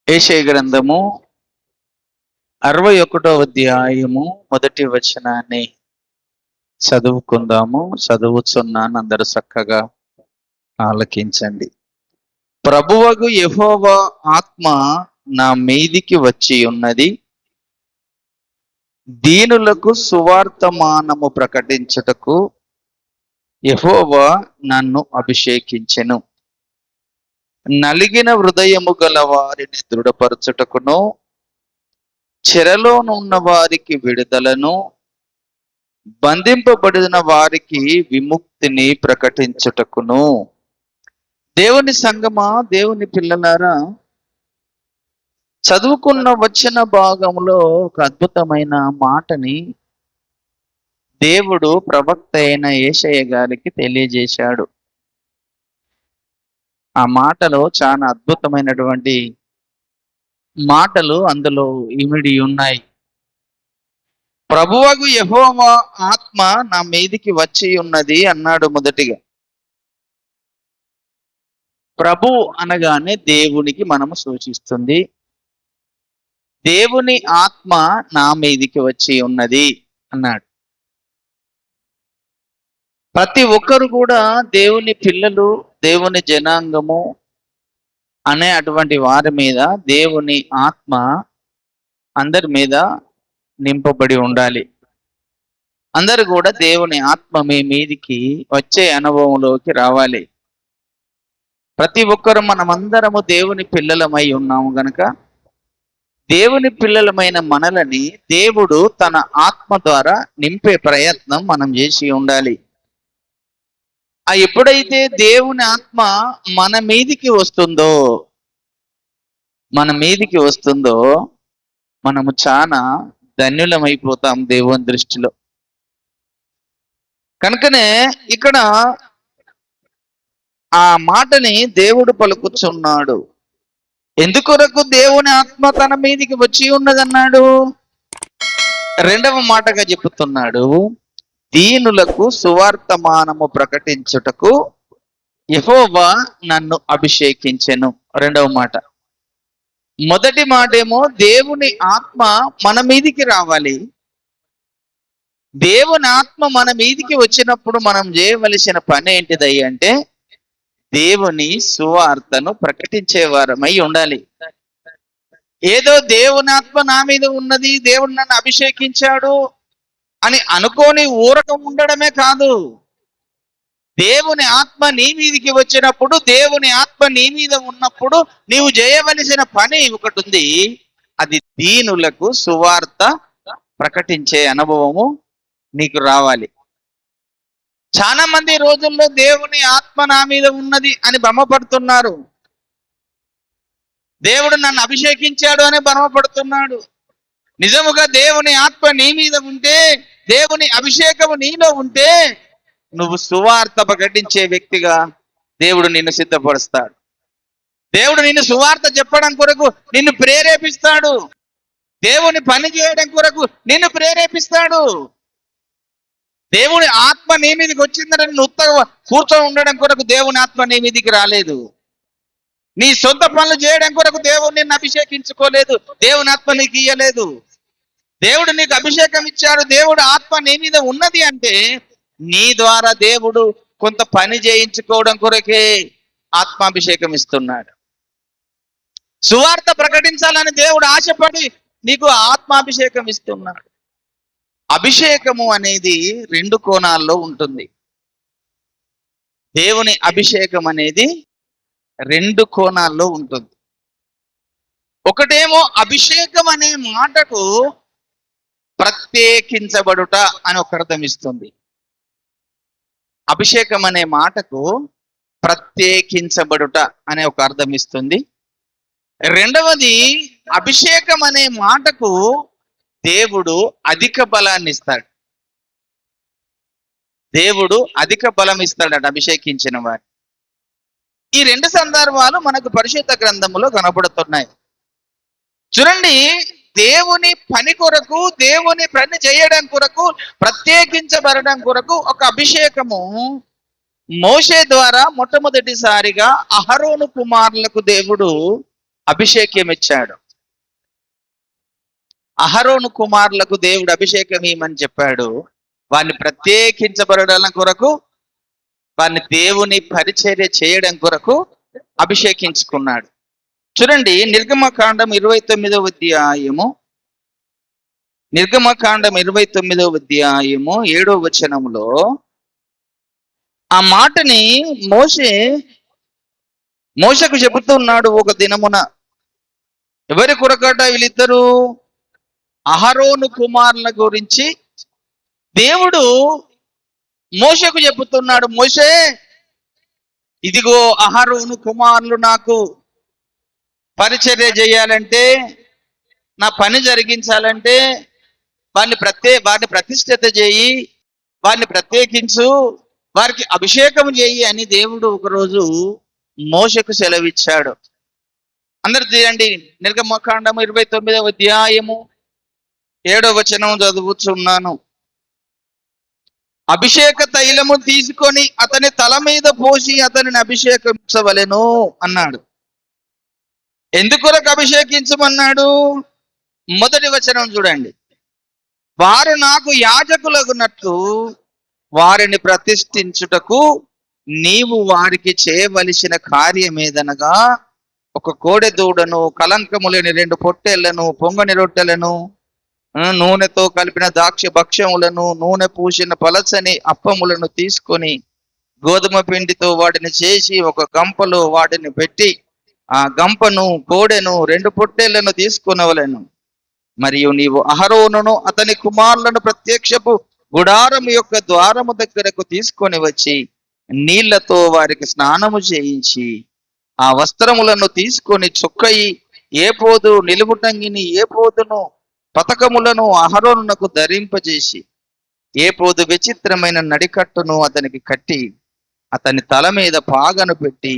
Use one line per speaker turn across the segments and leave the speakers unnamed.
యెషయా గ్రంథము 61వ అధ్యాయము మొదటి వచనాన్ని చదువుకుందాము. చదువుచున్నాను, అందరూ చక్కగా ఆలకించండి. ప్రభువగు యెహోవా ఆత్మ నా మీదికి వచ్చి ఉన్నది, దీనులకు సువార్తమానము ప్రకటించుటకు యెహోవా నన్ను అభిషేకించెను. నలిగిన హృదయము గల వారిని దృఢపరచుటకును, చెరలోనున్న వారికి విడుదలను, బంధింపబడిన వారికి విముక్తిని ప్రకటించుటకును. దేవుని సంగమా, దేవుని పిల్లలారా, చదువుకున్న వచ్చిన భాగంలో ఒక అద్భుతమైన మాటని దేవుడు ప్రవక్త అయిన యేషయ్య గారికి తెలియజేశాడు. ఆ మాటలో చాలా అద్భుతమైనటువంటి మాటలు అందులో ఇమిడి ఉన్నాయి. ప్రభువగు యెహోవా ఆత్మ నా మీదికి వచ్చి ఉన్నది అన్నాడు. మొదటిగా ప్రభు అనగానే దేవునికి మనము సూచిస్తుంది. దేవుని ఆత్మ నా మీదికి వచ్చి ఉన్నది అన్నాడు. ప్రతి ఒక్కరు కూడా దేవుని పిల్లలు, దేవుని జనాంగము అనే అటువంటి వారి మీద దేవుని ఆత్మ అందరి మీద నింపబడి ఉండాలి. అందరు కూడా దేవుని ఆత్మ మీ మీదికి వచ్చే అనుభవంలోకి రావాలి. ప్రతి ఒక్కరు మనమందరము దేవుని పిల్లలమై ఉన్నాము గనక దేవుని పిల్లలమైన మనలని దేవుడు తన ఆత్మ ద్వారా నింపే ప్రయత్నం మనం చేసి ఉండాలి. ఎప్పుడైతే దేవుని ఆత్మ మన మీదికి వస్తుందో మనము చాలా ధన్యులమైపోతాం దేవుని దృష్టిలో. కనుకనే ఇక్కడ ఆ మాటని దేవుడు పలుకుచున్నాడు. ఎందుకొరకు దేవుని ఆత్మ తన మీదికి వచ్చి ఉన్నదన్నాడు? రెండవ మాటగా చెబుతున్నాడు, దీనులకు సువార్తమానము ప్రకటించుటకు యెహోవా నన్ను అభిషేకించెను. రెండవ మాట. మొదటి మాట ఏమో దేవుని ఆత్మ మన మీదికి రావాలి. దేవుని ఆత్మ మన మీదికి వచ్చినప్పుడు మనం చేయవలసిన పని ఏంటిదయ్యి అంటే దేవుని సువార్తను ప్రకటించే వారమై ఉండాలి. ఏదో దేవుని ఆత్మ నా మీద ఉన్నది, దేవుడు నన్ను అభిషేకించాడు అని అనుకోని ఊరక ఉండడమే కాదు, దేవుని ఆత్మ నీ మీదికి వచ్చినప్పుడు, దేవుని ఆత్మ నీ మీద ఉన్నప్పుడు నీవు చేయవలసిన పని ఒకటి ఉంది. అది దీనులకు సువార్త ప్రకటించే అనుభవము నీకు రావాలి. చాలా మంది రోజుల్లో దేవుని ఆత్మ నా మీద ఉన్నది అని భ్రమపడుతున్నారు. దేవుడు నన్ను అభిషేకించాడు అని భ్రమపడుతున్నాడు. నిజముగా దేవుని ఆత్మ నీ మీద ఉంటే, దేవుని అభిషేకము నీలో ఉంటే నువ్వు సువార్త ప్రకటించే వ్యక్తిగా దేవుడు నిన్ను సిద్ధపరుస్తాడు. దేవుడు నిన్ను సువార్త చెప్పడం కొరకు నిన్ను ప్రేరేపిస్తాడు. దేవుని పని చేయడం కొరకు నిన్ను ప్రేరేపిస్తాడు. దేవుని ఆత్మ నీ మీదకి వచ్చిందని నువ్వు ఉత్తగా కూర్చొని ఉండడం కొరకు దేవుని ఆత్మ నీ మీదికి రాలేదు. నీ సొంత పనులు చేయడం కొరకు దేవుడు నిన్ను అభిషేకించుకోలేదు. దేవుని ఆత్మ నీకు ఇయ్యలేదు. దేవుడు నీకు అభిషేకం ఇచ్చాడు. దేవుడు ఆత్మ నీ మీద ఉన్నది అంటే నీ ద్వారా దేవుడు కొంత పని చేయించుకోవడం కొరకే ఆత్మాభిషేకం ఇస్తున్నాడు. సువార్త ప్రకటించాలని దేవుడు ఆశపడి నీకు ఆత్మాభిషేకం ఇస్తున్నాడు. అభిషేకము అనేది రెండు కోణాల్లో ఉంటుంది. దేవుని అభిషేకం అనేది రెండు కోణాల్లో ఉంటుంది. ఒకటేమో అభిషేకం అనే మాటకు ప్రత్యేకించబడుట అని ఒక అర్థం ఇస్తుంది. అభిషేకం అనే మాటకు ప్రత్యేకించబడుట అనే ఒక అర్థం ఇస్తుంది. రెండవది, అభిషేకం అనే మాటకు దేవుడు అధిక బలాన్ని ఇస్తాడు. దేవుడు అధిక బలం ఇస్తాడట అభిషేకించిన వారి. ఈ రెండు సందర్భాలు మనకు పరిశుద్ధ గ్రంథములో కనబడుతున్నాయి. చూడండి, దేవుని పని కొరకు, దేవుని పని చేయడం కొరకు, ప్రత్యేకించబడడం కొరకు ఒక అభిషేకము మోషే ద్వారా మొట్టమొదటిసారిగా అహరోను కుమారులకు దేవుడు అభిషేకం ఇచ్చాడు. అహరోను కుమారులకు దేవుడు అభిషేకం ఇవ్వమని చెప్పాడు. వారిని ప్రత్యేకించబడడం కొరకు, వారిని దేవుని పరిచర్య చేయడం కొరకు అభిషేకించుకున్నాడు. చూడండి, నిర్గమకాండం 29వ అధ్యాయము, నిర్గమకాండం 29వ అధ్యాయము 7వ వచనంలో ఆ మాటని మోషకు చెబుతున్నాడు. ఒక దినమున ఎవరి కొరకట? వీళ్ళిద్దరూ అహరోను కుమారుల గురించి దేవుడు మోషకు చెబుతున్నాడు. మోషే, ఇదిగో అహరోను కుమారులు నాకు పరిచర్య చేయాలంటే, నా పని జరిగించాలంటే వారిని ప్రతిష్ఠిత చేయి, వారిని ప్రత్యేకించు, వారికి అభిషేకం చేయి అని దేవుడు ఒకరోజు మోషకు సెలవిచ్చాడు. అందరు తీయండి, నిర్గమకాండం 29వ అధ్యాయము 7వ వచనం చదువుచున్నాను. అభిషేక తైలము తీసుకొని అతని తల మీద పోసి అతనిని అభిషేకించవలెను అన్నాడు. ఎందుకొరకు అభిషేకించమన్నాడు? మొదటి వచనం చూడండి. వారు నాకు యాజకులగునట్లు వారిని ప్రతిష్ఠించుటకు నీవు వారికి చేయవలసిన కార్యమేదనగా, ఒక కోడె దూడను, కలంకము లేని 2 పొట్టేళ్లను, పొంగని రొట్టెలను, నూనెతో కలిపిన ద్రాక్ష భక్ష్యములను, నూనె పూసిన పలచని అప్పములను తీసుకొని గోధుమ పిండితో వాటిని చేసి ఒక గంపలో వాటిని పెట్టి ఆ గంపను, కోడెను, 2 పొట్టేళ్లను తీసుకునవలెను. మరియు నీవు అహరోనును అతని కుమారులను ప్రత్యక్షపు గుడారము యొక్క ద్వారము దగ్గరకు తీసుకొని వచ్చి నీళ్లతో వారికి స్నానము చేయించి ఆ వస్త్రములను తీసుకొని చొక్కయి, ఏపోదు, నిలువుటంగిని, ఏపోదును, పతకములను అహరోనునకు ధరింపజేసి ఏపోదు విచిత్రమైన నడికట్టును అతనికి కట్టి అతని తల మీద పాగను పెట్టి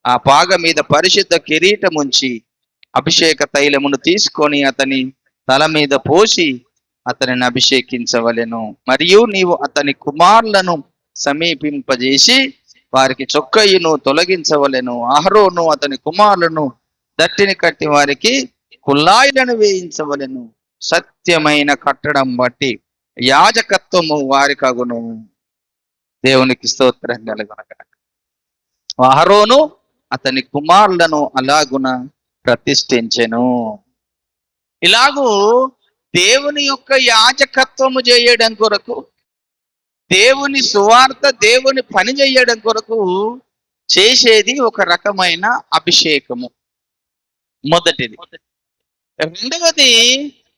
ఆ పాగ మీద పరిశుద్ధ కిరీటముంచి అభిషేక తైలమును తీసుకొని అతని తల మీద పోసి అతనిని అభిషేకించవలెను. మరియు నీవు అతని కుమారులను సమీపింపజేసి వారికి చొక్కయ్యను తొలగించవలెను. అహరోను అతని కుమారులను దట్టిని కట్టి వారికి కుల్లాయిలను వేయించవలెను. సత్యమైన కట్టడం బట్టి యాజకత్వము వారికి అగును. దేవునికి స్తోత్రం కలుగునగాక. అహరోను అతని కుమారులను అలాగున ప్రతిష్ఠించెను. ఇలాగూ దేవుని యొక్క యాజకత్వము చేయడం కొరకు, దేవుని సువార్త, దేవుని పని చేయడం కొరకు చేసేది ఒక రకమైన అభిషేకము. మొదటిది. రెండవది,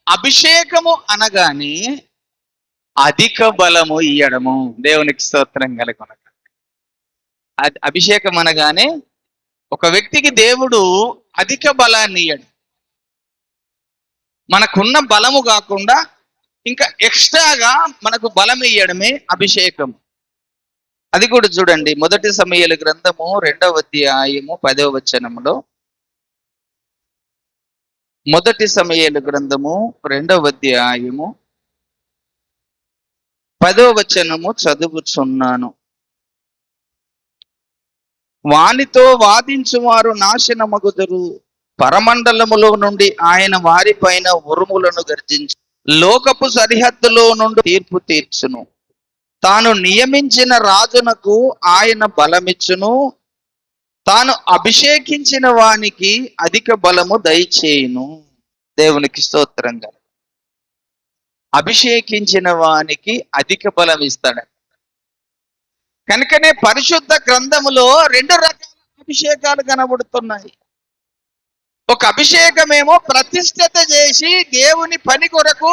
అభిషేకము అనగానే అధిక బలము ఇయ్యడము. దేవునికి స్తోత్రం కలుగును. అభిషేకం అనగానే ఒక వ్యక్తికి దేవుడు అధిక బలాన్ని ఇయ్యడు. మనకున్న బలము కాకుండా ఇంకా ఎక్స్ట్రాగా మనకు బలం ఇయ్యడమే అభిషేకం. అది కూడా చూడండి, 1 సమూయేలు గ్రంథము 2వ అధ్యాయము 10వ వచనములో, 1 సమూయేలు గ్రంథము 2వ అధ్యాయము 10వ వచనము చదువుచున్నాను. వానితో వాదించువారు నాశనమగుదురు, పరమండలములో నుండి ఆయన వారిపైన ఉరుములను గర్జించి లోకపు సరిహద్దులో నుండి తీర్పు తీర్చును. తాను నియమించిన రాజునకు ఆయన బలమిచ్చును. తాను అభిషేకించిన వానికి అధిక బలము దయచేయును. దేవునికి స్తోత్రంగా. అభిషేకించిన వానికి అధిక బలం ఇస్తాడు. కనుకనే పరిశుద్ధ గ్రంథములో 2 రకాల అభిషేకాలు కనబడుతున్నాయి. ఒక అభిషేకమేమో ప్రతిష్ఠిత చేసి దేవుని పని కొరకు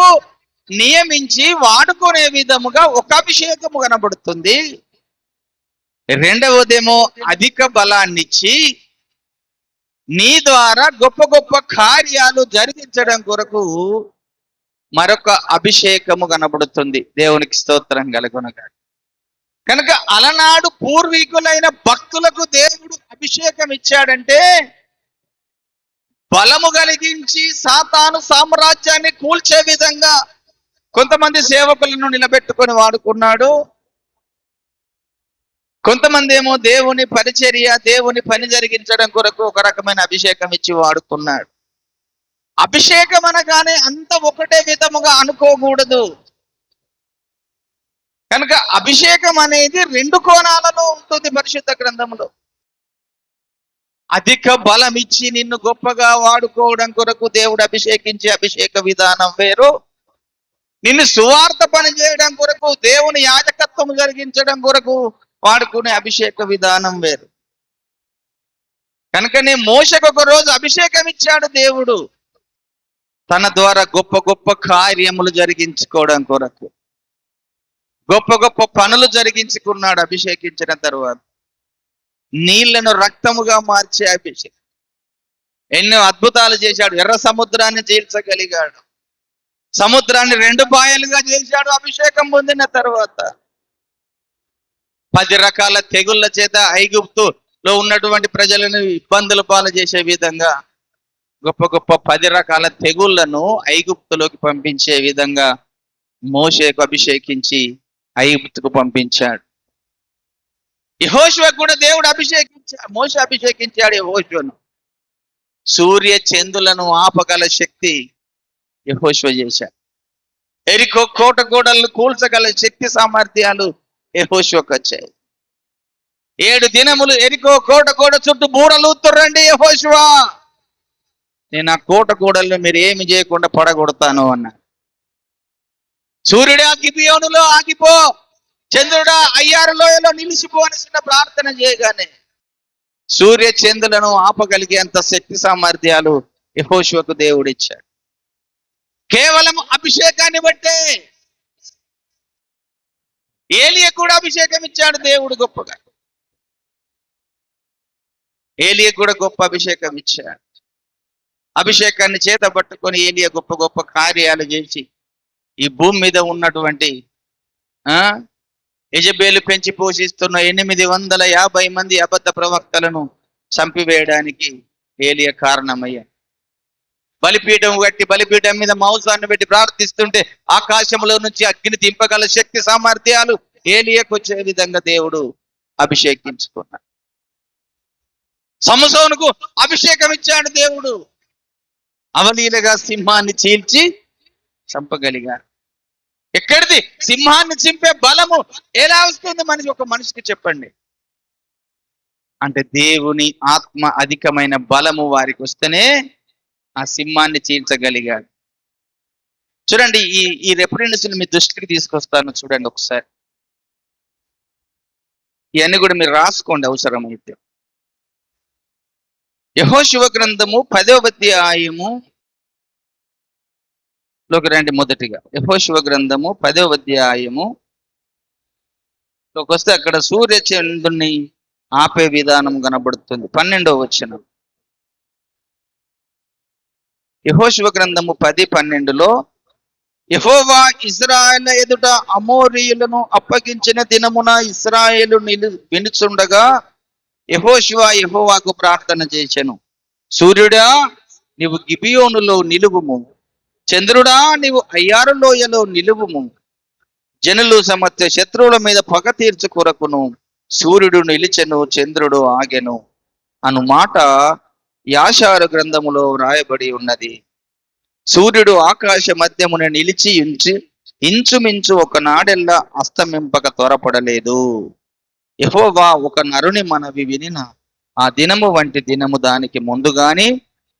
నియమించి వాడుకునే విధముగా ఒక అభిషేకము కనబడుతుంది. రెండవదేమో అధిక బలాన్నిచ్చి నీ ద్వారా గొప్ప గొప్ప కార్యాలు జరిగించడం కొరకు మరొక అభిషేకము కనబడుతుంది. దేవునికి స్తోత్రం కలుగునుగాక. కనుక అలనాడు పూర్వీకులైన భక్తులకు దేవుడు అభిషేకం ఇచ్చాడంటే బలము కలిగించి సాతాను సామ్రాజ్యాన్ని కూల్చే విధంగా కొంతమంది సేవకులను నిలబెట్టుకొని వాడుకున్నాడు. కొంతమంది ఏమో దేవుని పరిచర్య, దేవుని పని జరిగించడం కొరకు ఒక రకమైన అభిషేకం ఇచ్చి వాడుకున్నాడు. అభిషేకం అనగానే అంత ఒకటే విధముగా అనుకోకూడదు. కనుక అభిషేకం అనేది 2 కోణాలలో ఉంటుంది పరిశుద్ధ గ్రంథంలో. అధిక బలం ఇచ్చి నిన్ను గొప్పగా వాడుకోవడం కొరకు దేవుడు అభిషేకించే అభిషేక విధానం వేరు. నిన్ను సువార్త పని చేయడం కొరకు, దేవుని యాజకత్వం జరిగించడం కొరకు వాడుకునే అభిషేక విధానం వేరు. కనుకనే మోషకు ఒక రోజు అభిషేకం ఇచ్చాడు దేవుడు, తన ద్వారా గొప్ప గొప్ప కార్యములు జరిగించుకోవడం కొరకు. గొప్ప గొప్ప పనులు జరిగించుకున్నాడు అభిషేకించిన తరువాత. నీళ్లను రక్తముగా మార్చే అభిషేకం. ఎన్నో అద్భుతాలు చేశాడు. ఎర్ర సముద్రాన్ని చీల్చగలిగాడు. సముద్రాన్ని 2 పాయలుగా చేశాడు అభిషేకం పొందిన తర్వాత. 10 రకాల తెగుళ్ళ చేత ఐగుప్తులో ఉన్నటువంటి ప్రజలను ఇబ్బందుల పాలు చేసే విధంగా గొప్ప గొప్ప 10 రకాల తెగుళ్లను ఐగుప్తులోకి పంపించే విధంగా మోషేకు అభిషేకించి ఐగుప్తుకు పంపించాడు. యెహోషువ కూడా దేవుడు అభిషేకించాడు. మోషే అభిషేకించాడు యెహోషువను. సూర్య చంద్రులను ఆపగల శక్తి యెహోషువ చేశాడు. ఎరికో కోట గోడలను కూల్చగల శక్తి సామర్థ్యాలు యెహోషువకు వచ్చాయి. 7 దినములు ఎరికో కోట గోడ చుట్టూ బూరలూతురండి యెహోషువ, నేను ఆ కోట గోడలను మీరు ఏమి చేయకుండా పడగొడతాను అన్నా. సూర్యుడా గిబియోనులో ఆగిపో, చంద్రుడా అయ్యారు లోయలో నిలిచిపో అని చిన్న ప్రార్థన చేయగానే సూర్య చంద్రులను ఆపగలిగేంత శక్తి సామర్థ్యాలు యెహోషువకు దేవుడు ఇచ్చాడు. కేవలం అభిషేకాన్ని బట్టే. ఏలియా కూడా అభిషేకం ఇచ్చాడు దేవుడు గొప్పగా. ఏలియా కూడా గొప్ప అభిషేకం ఇచ్చాడు. అభిషేకాన్ని చేత పట్టుకొని ఏలియా గొప్ప గొప్ప కార్యాలు చేసి ఈ భూమి మీద ఉన్నటువంటి యెజబేలు పెంచి పోషిస్తున్న 850 మంది అబద్ధ ప్రవక్తలను చంపివేయడానికి ఏలియా కారణమయ్యాడు. బలిపీఠం కట్టి బలిపీఠం మీద మాంసాన్ని పెట్టి ప్రార్థిస్తుంటే ఆకాశంలో నుంచి అగ్ని దింపగల శక్తి సామర్థ్యాలు ఏలియాకు వచ్చే విధంగా దేవుడు అభిషేకించుకున్నాడు. సంసోనుకు అభిషేకం ఇచ్చాడు దేవుడు. అవలీలగా సింహాన్ని చీల్చి చంపగలిగాడు. ఎక్కడిది సింహాన్ని చింపే బలము ఎలా వస్తుంది ఒక మనిషికి చెప్పండి? అంటే దేవుని ఆత్మ అధికమైన బలము వారికి వస్తేనే ఆ సింహాన్ని చీల్చగలిగాడు. చూడండి, ఈ రెఫరెన్స్ మీ దృష్టికి తీసుకొస్తాను. చూడండి ఒకసారి. ఇవన్నీ కూడా మీరు రాసుకోండి అవసరమైతే. యెహోషువ గ్రంథము 10వ అధ్యాయము లోకి రండి. మొదటిగా యెహోషువ గ్రంథము 10వ అధ్యాయము లోకి వస్తే అక్కడ సూర్య చంద్రుని ఆపే విధానం కనబడుతుంది. 12వ వచనం. యెహోషువ గ్రంథము 10:12లో యెహోవా ఇశ్రాయేలు ఎదుట అమోరీయులను అప్పగించిన దినమున ఇశ్రాయేలు వినుచుండగా యెహోషువ యెహోవాకు ప్రార్థన చేసెను. సూర్యుడా నీవు గిబియోనులో నిలువుము, చంద్రుడా నీవు అయ్యారు లోయలో నిలువుము. జనులు సమస్త శత్రువుల మీద పగ తీర్చు కొరకును సూర్యుడు నిలిచెను, చంద్రుడు ఆగెను అను మాట యాషారు గ్రంథములో వ్రాయబడి ఉన్నది. సూర్యుడు ఆకాశ మధ్యమున నిలిచి ఇంచుమించు ఒక నాడెల్లా అస్తమింపక త్వరపడలేదు. యెహోవా ఒక నరుని మనవి వినిన ఆ దినము వంటి దినము దానికి ముందు గాని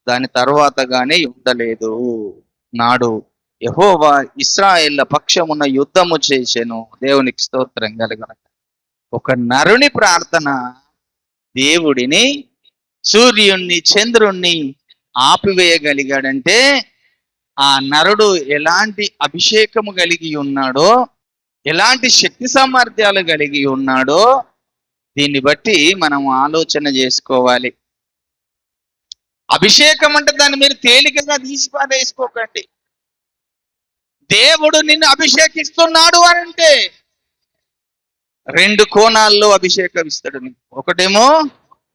దాని తర్వాత గాని ఉండలేదు. నాడు యెహోవా ఇశ్రాయేళ్ల పక్షమున యుద్ధము చేసెను. దేవునికి స్తోత్రం కలుగును. ఒక నరుని ప్రార్థన దేవుడిని, సూర్యుణ్ణి, చంద్రుణ్ణి ఆపివేయగలిగాడంటే ఆ నరుడు ఎలాంటి అభిషేకము కలిగి ఉన్నాడో, ఎలాంటి శక్తి సామర్థ్యాలు కలిగి ఉన్నాడో దీన్ని బట్టి మనం ఆలోచన చేసుకోవాలి. అభిషేకం అంటే దాన్ని మీరు తేలికగా తీసి పారేసుకోకండి. దేవుడు నిన్ను అభిషేకిస్తున్నాడు అంటే 2 కోణాల్లో అభిషేకం ఇస్తాడు. ఒకటేమో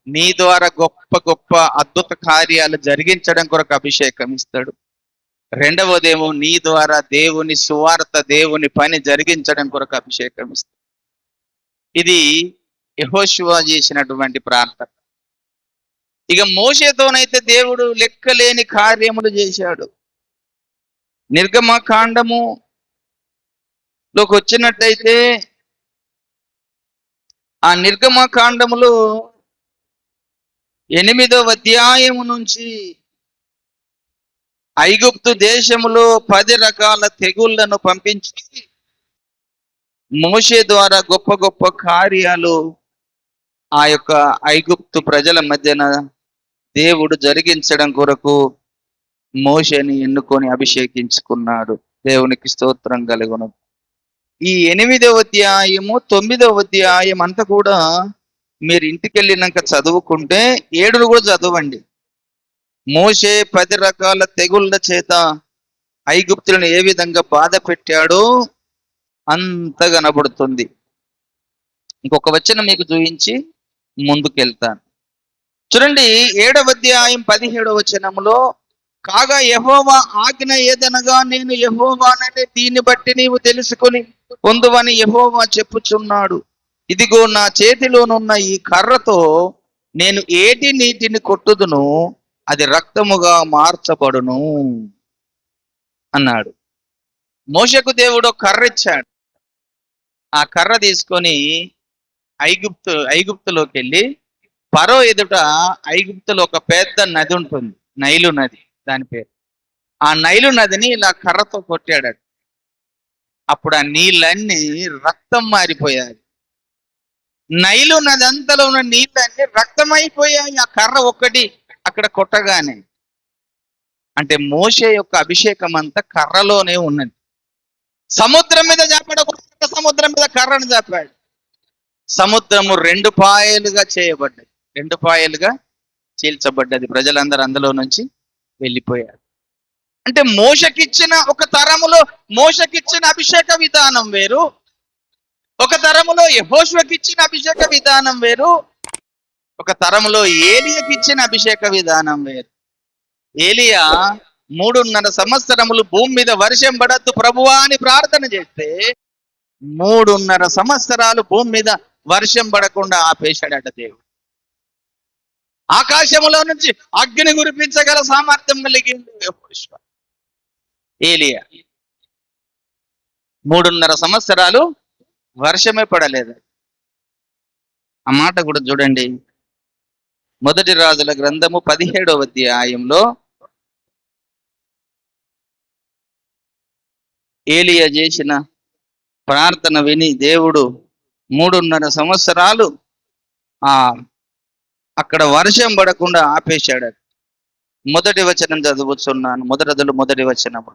నీ ద్వారా గొప్ప గొప్ప అద్భుత కార్యాలు జరిగించడం కొరకు అభిషేకం ఇస్తాడు. రెండవదేమో నీ ద్వారా దేవుని సువార్త, దేవుని పని జరిగించడం కొరకు అభిషేకం ఇస్తాడు. ఇది యెహోషువ చేసినటువంటి ప్రార్థన. ఇక మోషేతోనైతే దేవుడు లెక్కలేని కార్యములు చేశాడు. నిర్గమకాండములోకి వచ్చినట్టయితే ఆ నిర్గమకాండములో 8వ అధ్యాయము నుంచి ఐగుప్తు దేశములో 10 రకాల తెగుళ్లను పంపించి మోషే ద్వారా గొప్ప గొప్ప కార్యాలు ఆ యొక్క ఐగుప్తు ప్రజల మధ్యన దేవుడు జరిగించడం కొరకు మోషేని ఎన్నుకొని అభిషేకించుకున్నాడు. దేవునికి స్తోత్రం కలుగును. ఈ 8వ అధ్యాయము 9వ అధ్యాయం అంతా కూడా మీరు ఇంటికి వెళ్ళినాక చదువుకుంటే 7 కూడా చదవండి. మోషే 10 రకాల తెగుళ్ళ చేత ఐగుప్తులను ఏ విధంగా బాధ పెట్టాడో అంత కనబడుతుంది. ఇంకొక వచనం మీకు చూపించి ముందుకెళ్తాను. చూడండి, 7వ అధ్యాయం 17వ వచనములో, కాగా యెహోవా ఆజ్ఞ ఏదనగా నేను యెహోవానని దీన్ని బట్టి నీవు తెలుసుకొని పొందువని యెహోవా చెప్పుచున్నాడు. ఇదిగో నా చేతిలోనున్న ఈ కర్రతో నేను ఏటి నీటిని కొట్టుదును, అది రక్తముగా మార్చబడును అన్నాడు. మోషకు దేవుడు కర్ర ఇచ్చాడు. ఆ కర్ర తీసుకొని ఐగుప్తులోకి వెళ్ళి ఫరో ఎదుట, ఐగుప్తులో ఒక పెద్ద నది ఉంటుంది, నైలు నది దాని పేరు. ఆ నైలు నదిని ఇలా కర్రతో కొట్టాడు. అప్పుడు ఆ నీళ్ళన్నీ రక్తం మారిపోయాయి. నైలు నది అంతలో ఉన్న నీళ్ళన్నీ రక్తమైపోయాయి ఆ కర్ర ఒక్కటి అక్కడ కొట్టగానే. అంటే మోషే యొక్క అభిషేకం అంతా కర్రలోనే ఉన్నది. సముద్రం మీద చాపాడు, సముద్రం మీద కర్రను చాపాడు. సముద్రము 2 పాయలుగా చేయబడ్డది, 2 పాయలుగా చీల్చబడ్డది. ప్రజలందరూ అందులో నుంచి వెళ్ళిపోయారు. అంటే మోషకిచ్చిన ఒక తరములో మోషకిచ్చిన అభిషేక విధానం వేరు, ఒక తరములో యెహోషువకిచ్చిన అభిషేక విధానం వేరు, ఒక తరములో ఏలియాకిచ్చిన అభిషేక విధానం వేరు. ఏలియా 3.5 సంవత్సరములు భూమి మీద వర్షం పడద్దు ప్రభువా అని ప్రార్థన చేస్తే 3.5 సంవత్సరాలు భూమి మీద వర్షం పడకుండా ఆపేశాడట దేవుడు. ఆకాశములో నుంచి అగ్ని కురిపించగల సామర్థ్యం కలిగింది యెహోషువ. ఏలియా 3.5 సంవత్సరాలు వర్షమే పడలేదు. ఆ మాట కూడా చూడండి, 1 రాజుల గ్రంథము 17వ అధ్యాయంలో ఏలియా చేసిన ప్రార్థన విని దేవుడు 3.5 సంవత్సరాలు అక్కడ వర్షం పడకుండా ఆపేశాడు. 1వ వచనం చదువుతున్నాను, 1 రాజులు 1వ వచనము.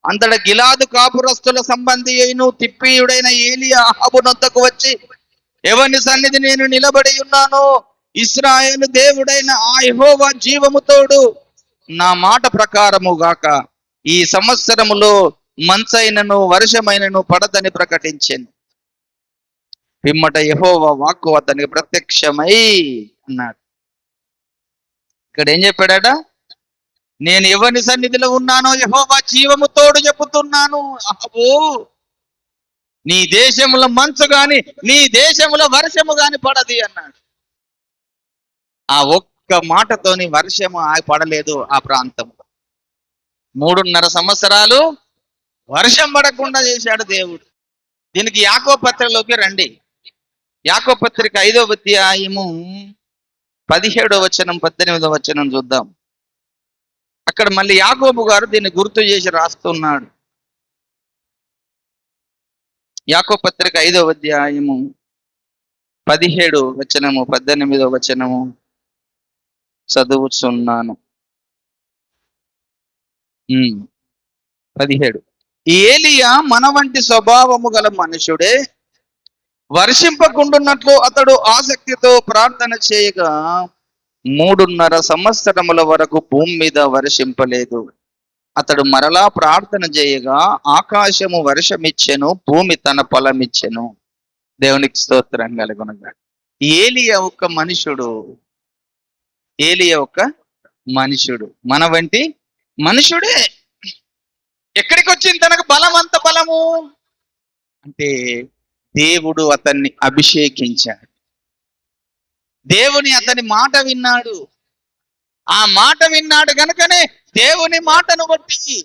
అంతటా గిలాదు కాపురస్తుల సంబంధి అయిన తిప్పీయుడైన ఏలియా అహాబు నొద్దకు వచ్చి, ఎవని సన్నిధి నేను నిలబడి ఉన్నాను, ఇశ్రాయేలు దేవుడైన ఆ యెహోవా జీవము తోడు, నా మాట ప్రకారము గాక ఈ సంవత్సరములో మంచైనను వర్షమైనను పడదని ప్రకటించాను. పిమ్మట యెహోవా వాక్కు అతనికి ప్రత్యక్షమై అన్నాడు. ఇక్కడ ఏం చెప్పాడట? నేను ఎవరి సన్నిధిలో ఉన్నానో యెహోవా జీవము తోడు చెబుతున్నాను, అహబు నీ దేశములో మంచు గాని నీ దేశములో వర్షము గాని పడది అన్నాడు. ఆ ఒక్క మాటతోని వర్షము పడలేదు ఆ ప్రాంతంలో. 3.5 సంవత్సరాలు వర్షం పడకుండా చేశాడు దేవుడు. దీనికి యాకోబు పత్రికలోకి రండి. యాకోబు పత్రిక 5వ అధ్యాయము 17వ వచనం 18వ వచనం చూద్దాం. అక్కడ మళ్ళీ యాకోబు గారు దీన్ని గుర్తు చేసి రాస్తున్నాడు. యాకోబు పత్రిక 5వ అధ్యాయము 17వ వచనము 18వ వచనము చదువుతున్నాను. 17. ఏలియా మన వంటి స్వభావము గల మనుషుడే, వర్షింపకుండున్నట్లు అతడు ఆసక్తితో ప్రార్థన చేయగా 3.5 సంవత్సరముల వరకు భూమి మీద వర్షింపలేదు. అతడు మరలా ప్రార్థన చేయగా ఆకాశము వర్షమిచ్చెను, భూమి తన ఫలమిచ్చెను. దేవునికి స్తోత్రం కలుగునుగా. ఏలియా ఒక మనుషుడు, ఏలియా ఒక మనుషుడు, మన వంటి మనుషుడే. ఎక్కడికి వచ్చింది తనకు బలం? అంత బలము అంటే దేవుడు అతన్ని అభిషేకించాడు. దేవుని అతని మాట విన్నాడు. ఆ మాట విన్నాడు గనుకనే దేవుని మాటను బట్టి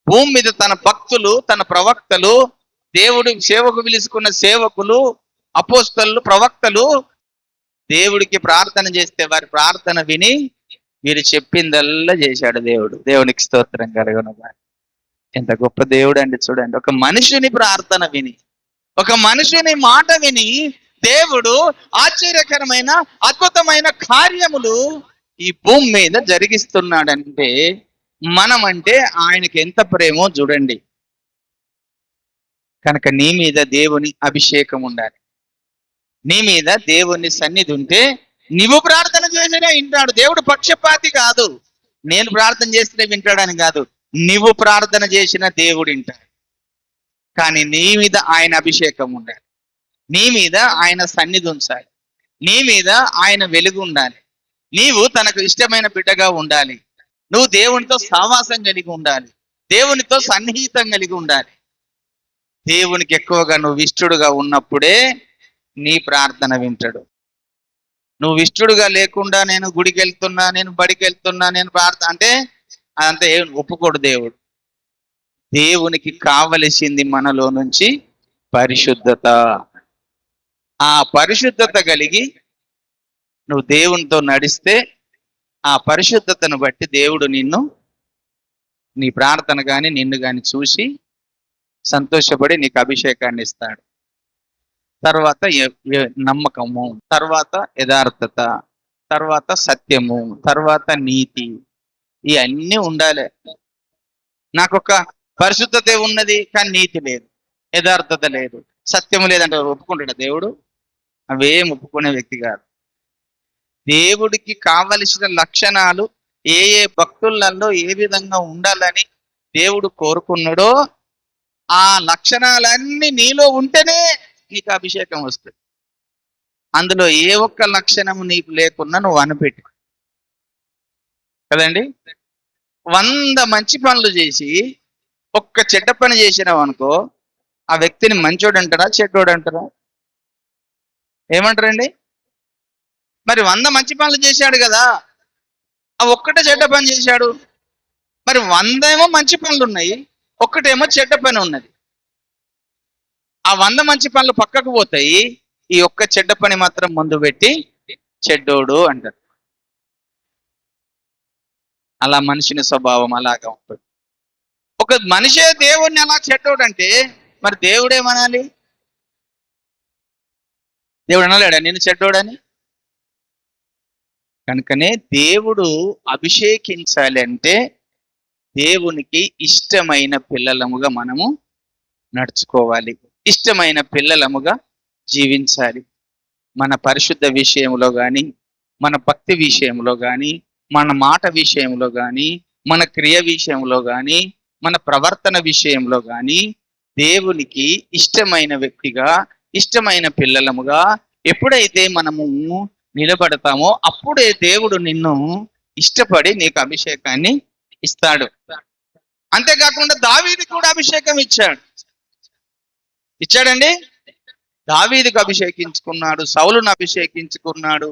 భూమి మీద తన భక్తులు, తన ప్రవక్తలు, దేవుడి సేవకు పిలుచుకున్న సేవకులు, అపోస్తలు, ప్రవక్తలు దేవుడికి ప్రార్థన చేస్తే వారి ప్రార్థన విని వీరు చెప్పిందల్లా చేశాడు దేవుడు. దేవునికి స్తోత్రం కలుగునుగాక. ఎంత గొప్ప దేవుడు అండి చూడండి. ఒక మనుషుని ప్రార్థన విని, ఒక మనుషుని మాట విని దేవుడు ఆశ్చర్యకరమైన అద్భుతమైన కార్యములు ఈ భూమి మీద జరిగిస్తున్నాడంటే మనమంటే ఆయనకి ఎంత ప్రేమో చూడండి. కనుక నీ మీద దేవుని అభిషేకం ఉండాలి. నీ మీద దేవుని సన్నిధి ఉంటే నీవు ప్రార్థన చేసినా వింటాడు. దేవుడు పక్షపాతి కాదు. నేను ప్రార్థన చేసినా వింటాడని కాదు. నీవు ప్రార్థన చేసిన దేవుడు వింటాడు. కానీ నీ మీద ఆయన అభిషేకం ఉండాలి. నీ మీద ఆయన సన్నిధి ఉంచాలి. నీ మీద ఆయన వెలుగు ఉండాలి. నీవు తనకు ఇష్టమైన బిడ్డగా ఉండాలి. నువ్వు దేవునితో సావాసం కలిగి ఉండాలి. దేవునితో సన్నిహితం కలిగి ఉండాలి. దేవునికి ఎక్కువగా నువ్వు ఇష్టడుగా ఉన్నప్పుడే నీ ప్రార్థన వింటాడు. నువ్వు ఇష్టడుగా లేకుండా నేను గుడికి వెళ్తున్నా, నేను బడికి వెళ్తున్నా, నేను ప్రార్థన అంటే అదంతా ఏం ఒప్పుకోడు దేవుడు. దేవునికి కావలసింది మనలో నుంచి పరిశుద్ధత. ఆ పరిశుద్ధత కలిగి నువ్వు దేవునితో నడిస్తే ఆ పరిశుద్ధతను బట్టి దేవుడు నిన్ను, నీ ప్రార్థన కానీ నిన్ను కానీ చూసి సంతోషపడి నీకు అభిషేకాన్ని ఇస్తాడు. తర్వాత నమ్మకము, తర్వాత యథార్థత, తర్వాత సత్యము, తర్వాత నీతి, ఇవన్నీ ఉండాలి. నాకొక పరిశుద్ధత ఉన్నది కానీ నీతి లేదు, యథార్థత లేదు, సత్యము లేదంటే ఒప్పుకుంటాడు దేవుడు? అవేం ఒప్పుకునే వ్యక్తి కాదు. దేవుడికి కావలసిన లక్షణాలు ఏ ఏ భక్తులలో ఏ విధంగా ఉండాలని దేవుడు కోరుకున్నాడో ఆ లక్షణాలన్నీ నీలో ఉంటేనే నీకు అభిషేకం వస్తుంది. అందులో ఏ ఒక్క లక్షణం నీకు లేకున్నా నువ్వు అనిపెట్టు కదండి. 100 మంచి పనులు చేసి ఒక్క చెడ్డ పని చేసినావు అనుకో, ఆ వ్యక్తిని మంచోడు అంటారా చెడ్డోడు అంటారా? ఏమంటారండి? మరి 100 మంచి పనులు చేశాడు కదా, ఆ ఒక్కటే చెడ్డ పని చేశాడు. మరి 100 ఏమో మంచి పనులు ఉన్నాయి, ఒక్కటేమో చెడ్డ పని ఉన్నది. ఆ 100 మంచి పనులు పక్కకు పోతాయి, ఈ ఒక్క చెడ్డ పని మాత్రం ముందు పెట్టి చెడ్డోడు అంటారు. అలా మనిషిని స్వభావం అలాగా ఉంటుంది. ఒక మనిషే దేవుణ్ణి అలా చెడ్డోడు అంటే మరి దేవుడేమనాలి? దేవుడు అనలేడా నేను చెడ్డోడని? కనుకనే దేవుడు అభిషేకించాలి అంటే దేవునికి ఇష్టమైన పిల్లలముగా మనము నడుచుకోవాలి, ఇష్టమైన పిల్లలముగా జీవించాలి. మన పరిశుద్ధ విషయంలో కానీ, మన భక్తి విషయంలో కానీ, మన మాట విషయంలో కానీ, మన క్రియ విషయంలో కానీ, మన ప్రవర్తన విషయంలో కానీ దేవునికి ఇష్టమైన వ్యక్తిగా, ఇష్టమైన పిల్లలముగా ఎప్పుడైతే మనము నిలబడతామో అప్పుడే దేవుడు నిన్ను ఇష్టపడి నీకు అభిషేకాన్ని ఇస్తాడు. అంతేకాకుండా దావీదుకు కూడా అభిషేకం ఇచ్చాడండి. దావీదుకు అభిషేకించుకున్నాడు, సౌలును అభిషేకించుకున్నాడు.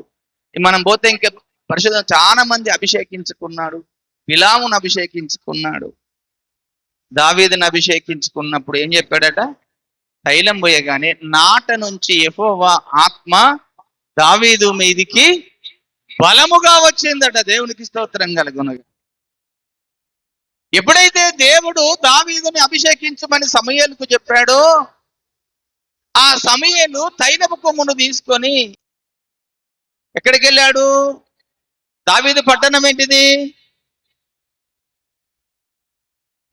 మనం పోతే ఇంకా పరిశుద్ధ చాలా మంది అభిషేకించుకున్నాడు. బిలామును అభిషేకించుకున్నాడు. దావీదును అభిషేకించుకున్నప్పుడు ఏం చెప్పాడట? తైలం పోయగానే నాట నుంచి యెహోవా ఆత్మ దావీదు మీదికి బలముగా వచ్చిందట. దేవునికి స్తోత్రం కలుగును. ఎప్పుడైతే దేవుడు దావీదుని అభిషేకించమని సమూయేలుకు చెప్పాడో ఆ సమూయేలు తైలపు కొమ్మును తీసుకొని ఎక్కడికి వెళ్ళాడు? దావీదు పట్టణం ఏంటిది?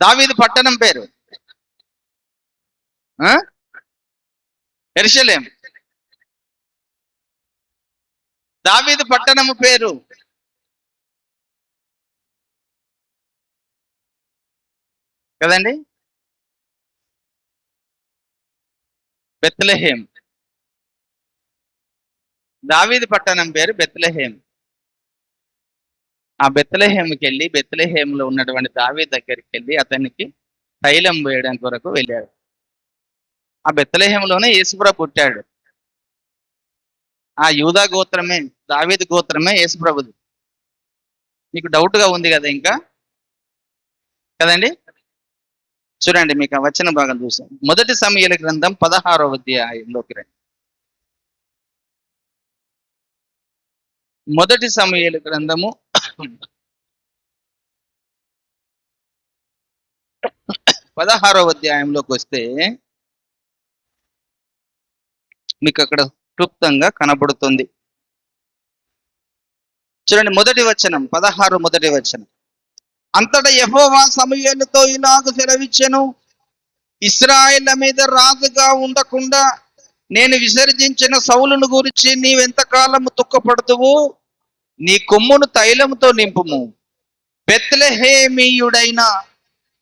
దావీదు పట్టణం పేరు యెరూషలేం. దావీదు పట్టణము పేరు కదండి బెత్లెహేం. దావీదు పట్టణం పేరు బెత్లెహేం. ఆ బెత్లెహేంకి వెళ్ళి బెత్లెహేంలో ఉన్నటువంటి దావీదు దగ్గరికి వెళ్ళి అతనికి తైలం వేయడం కొరకు వెళ్ళాడు. ఆ బెత్లెహేంలోనే యేసుప్రభు పుట్టాడు. ఆ యూదా గోత్రమే, దావీదు గోత్రమే యేసుప్రభుది. మీకు డౌట్ గా ఉంది కదా ఇంకా కదండి. చూడండి, మీకు ఆ వచన భాగం చూసాం. 1 సమూయేలు గ్రంథం 16వ అధ్యాయంలోకి రండి. 1 సమూయేలు గ్రంథము 16వ అధ్యాయంలోకి వస్తే మీకు అక్కడ క్లుప్తంగా కనబడుతుంది. చూడండి, మొదటి వచనం, 16 మొదటి వచనం. అంతటా యెహోవా సమూయేలుతో ఇలాగ సెలవిచ్చెను, ఇశ్రాయేళ్ల మీద రాజుగా ఉండకుండా నేను విసర్జించిన సౌలును గురించి నీవెంతకాలము దుఃఖపడుతువు? నీ కొమ్మును తైలముతో నింపుము. బెత్లెహేమీయుడైన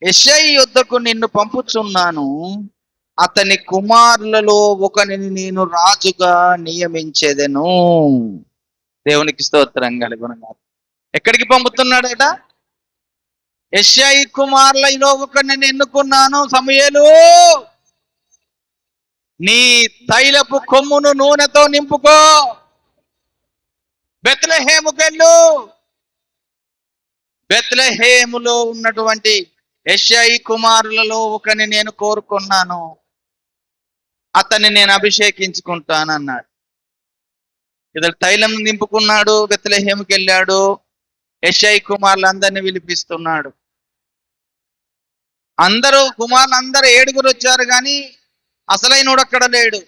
యెషై యొద్దకు నిన్ను పంపుచున్నాను. అతని కుమారులలో ఒకనిని నేను రాజుగా నియమించేదెను. దేవునికి స్తోత్రం కలుగును. ఎక్కడికి పంపుతున్నాడట? యెషై కుమారులలో ఒకరిని ఎన్నుకున్నాను. సమూయేలు, నీ తైలపు కొమ్మును నూనెతో నింపుకో, బెత్లెహేముకెళ్ళు. బెత్లెహేములో ఉన్నటువంటి యెషై కుమారులలో ఒకరిని నేను కోరుకున్నాను, అతన్ని నేను అభిషేకించుకుంటానన్నాడు. ఇతడు తైలం నింపుకున్నాడు, బెత్లెహేముకి వెళ్ళాడు, యెషై కుమారులందరినీ పిలిపిస్తున్నాడు. కుమారులందరూ 7 వచ్చారు, కానీ అసలైనోడు అక్కడ లేడు.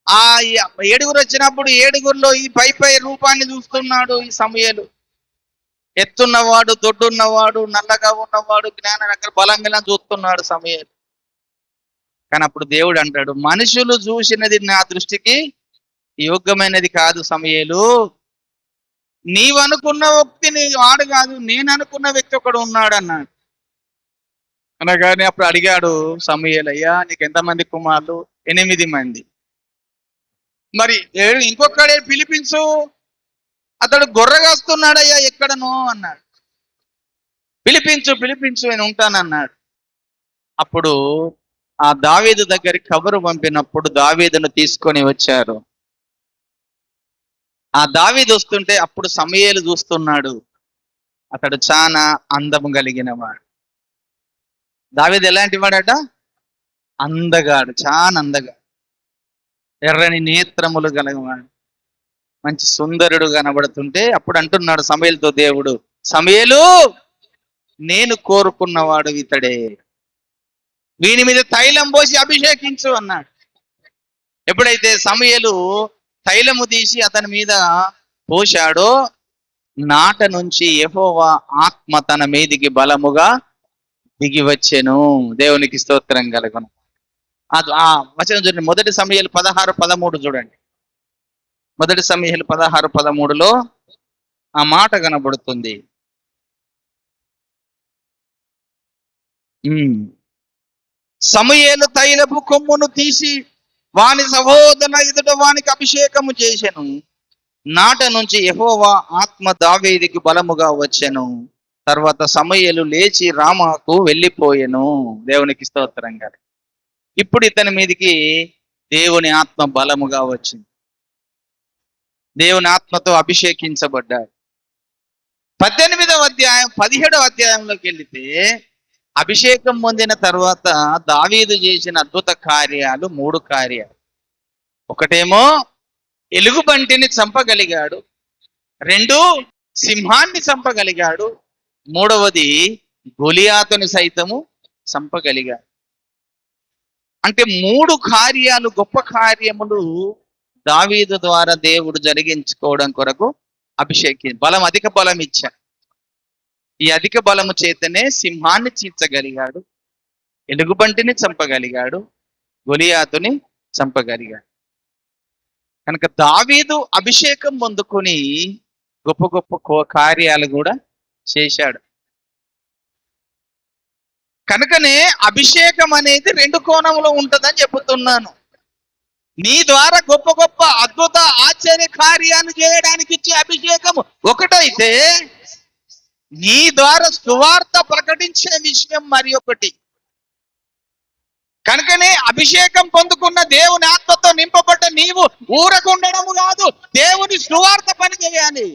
ఆ 7 వచ్చినప్పుడు 7లో ఈ పై రూపాన్ని చూస్తున్నాడు ఈ సమూయేలు. ఎత్తున్నవాడు, దొడ్డున్నవాడు, నల్లగా ఉన్నవాడు, జ్ఞాన బలంగా చూస్తున్నాడు సమూయేలు. కానీ అప్పుడు దేవుడు అంటాడు, మనుషులు చూసినది నా దృష్టికి యోగ్యమైనది కాదు సమూయేలు. నీవనుకున్న వ్యక్తి వాడు కాదు, నేను అనుకున్న వ్యక్తి ఒకడు ఉన్నాడు అన్నాడు. అనగానే అప్పుడు అడిగాడు సమూయేలు, అయ్యా నీకు ఎంతమంది కుమారులు? 8 మంది. మరి ఇంకొకడే పిలిపించు, అతడు గొర్రెగాస్తున్నాడయ్యా ఎక్కడనో అన్నాడు. పిలిపించు నేను ఉంటానన్నాడు. అప్పుడు ఆ దావీదు దగ్గరికి కబురు పంపినప్పుడు దావీదును తీసుకొని వచ్చారు. ఆ దావీదు వస్తుంటే అప్పుడు సమూయేలు చూస్తున్నాడు, అతడు చాలా అందము కలిగిన వాడు. దావీదు ఎలాంటి వాడట? అందగాడు, చాలా అందగాడు, ఎర్రని నేత్రములు గలవాడు, మంచి సుందరుడు కనబడుతుంటే అప్పుడు అంటున్నాడు సమూయేలుతో దేవుడు, సమూయేలు, నేను కోరుకున్నవాడు ఇతడే, వీని మీద తైలం పోసి అభిషేకించు అన్నాడు. ఎప్పుడైతే సమూయేలు తైలము తీసి అతని మీద పోశాడో, నాట నుంచి యెహోవా ఆత్మ తన మీదికి బలముగా దిగి వచ్చెను. దేవునికి స్తోత్రం కలుగును. ఆ వచనం చూడండి, 1 సమూయేలు 16:13 చూడండి. 1 సమూయేలు 16:13లో ఆ మాట కనబడుతుంది. సమూయేలు తైలపు కొమ్మును తీసి వాని సహోదరుల ఎదుట వానికి అభిషేకము చేసెను. నాట నుంచి యెహోవా ఆత్మ దావీదుకి బలముగా వచ్చెను. తర్వాత సమూయేలు లేచి రామాకు వెళ్ళిపోయెను. దేవునికి స్తోత్రంగా. ఇప్పుడు ఇతని మీదకి దేవుని ఆత్మ బలముగా వచ్చింది. దేవుని ఆత్మతో అభిషేకించబడ్డాడు. 18వ అధ్యాయం 17వ అధ్యాయంలోకి వెళితే, అభిషేకం పొందిన తర్వాత దావీదు చేసిన అద్భుత కార్యాలు 3 కార్యాలు. ఒకటేమో ఎలుగుబంటిని చంపగలిగాడు, 2 సింహాన్ని చంపగలిగాడు, 3వది గొలియాతుని సైతము చంపగలిగాడు. అంటే 3 కార్యాలు, గొప్ప కార్యములు దావీదు ద్వారా దేవుడు జరిగించుకోవడం కొరకు బలం, అధిక బలం ఇచ్చాడు. ఈ అధిక బలము చేతనే సింహాన్ని చీల్చగలిగాడు, ఎలుగుబంటిని చంపగలిగాడు, గొలియాతుని చంపగలిగాడు. కనుక దావీదు అభిషేకం పొందుకొని గొప్ప గొప్ప కార్యాలు కూడా చేశాడు. కనుకనే అభిషేకం అనేది 2 కోణంలో ఉంటుందని చెబుతున్నాను. నీ ద్వారా గొప్ప గొప్ప అద్భుత ఆశ్చర్య కార్యాలు చేయడానికి ఇచ్చే అభిషేకం ఒకటైతే, నీ ద్వారా సువార్త ప్రకటించే విషయం మరి ఒకటి. కనుకనే అభిషేకం పొందుకున్న దేవుని ఆత్మతో నింపబడ్డ నీవు ఊరకుండడము కాదు, దేవుని సువార్త పని చేయాలి.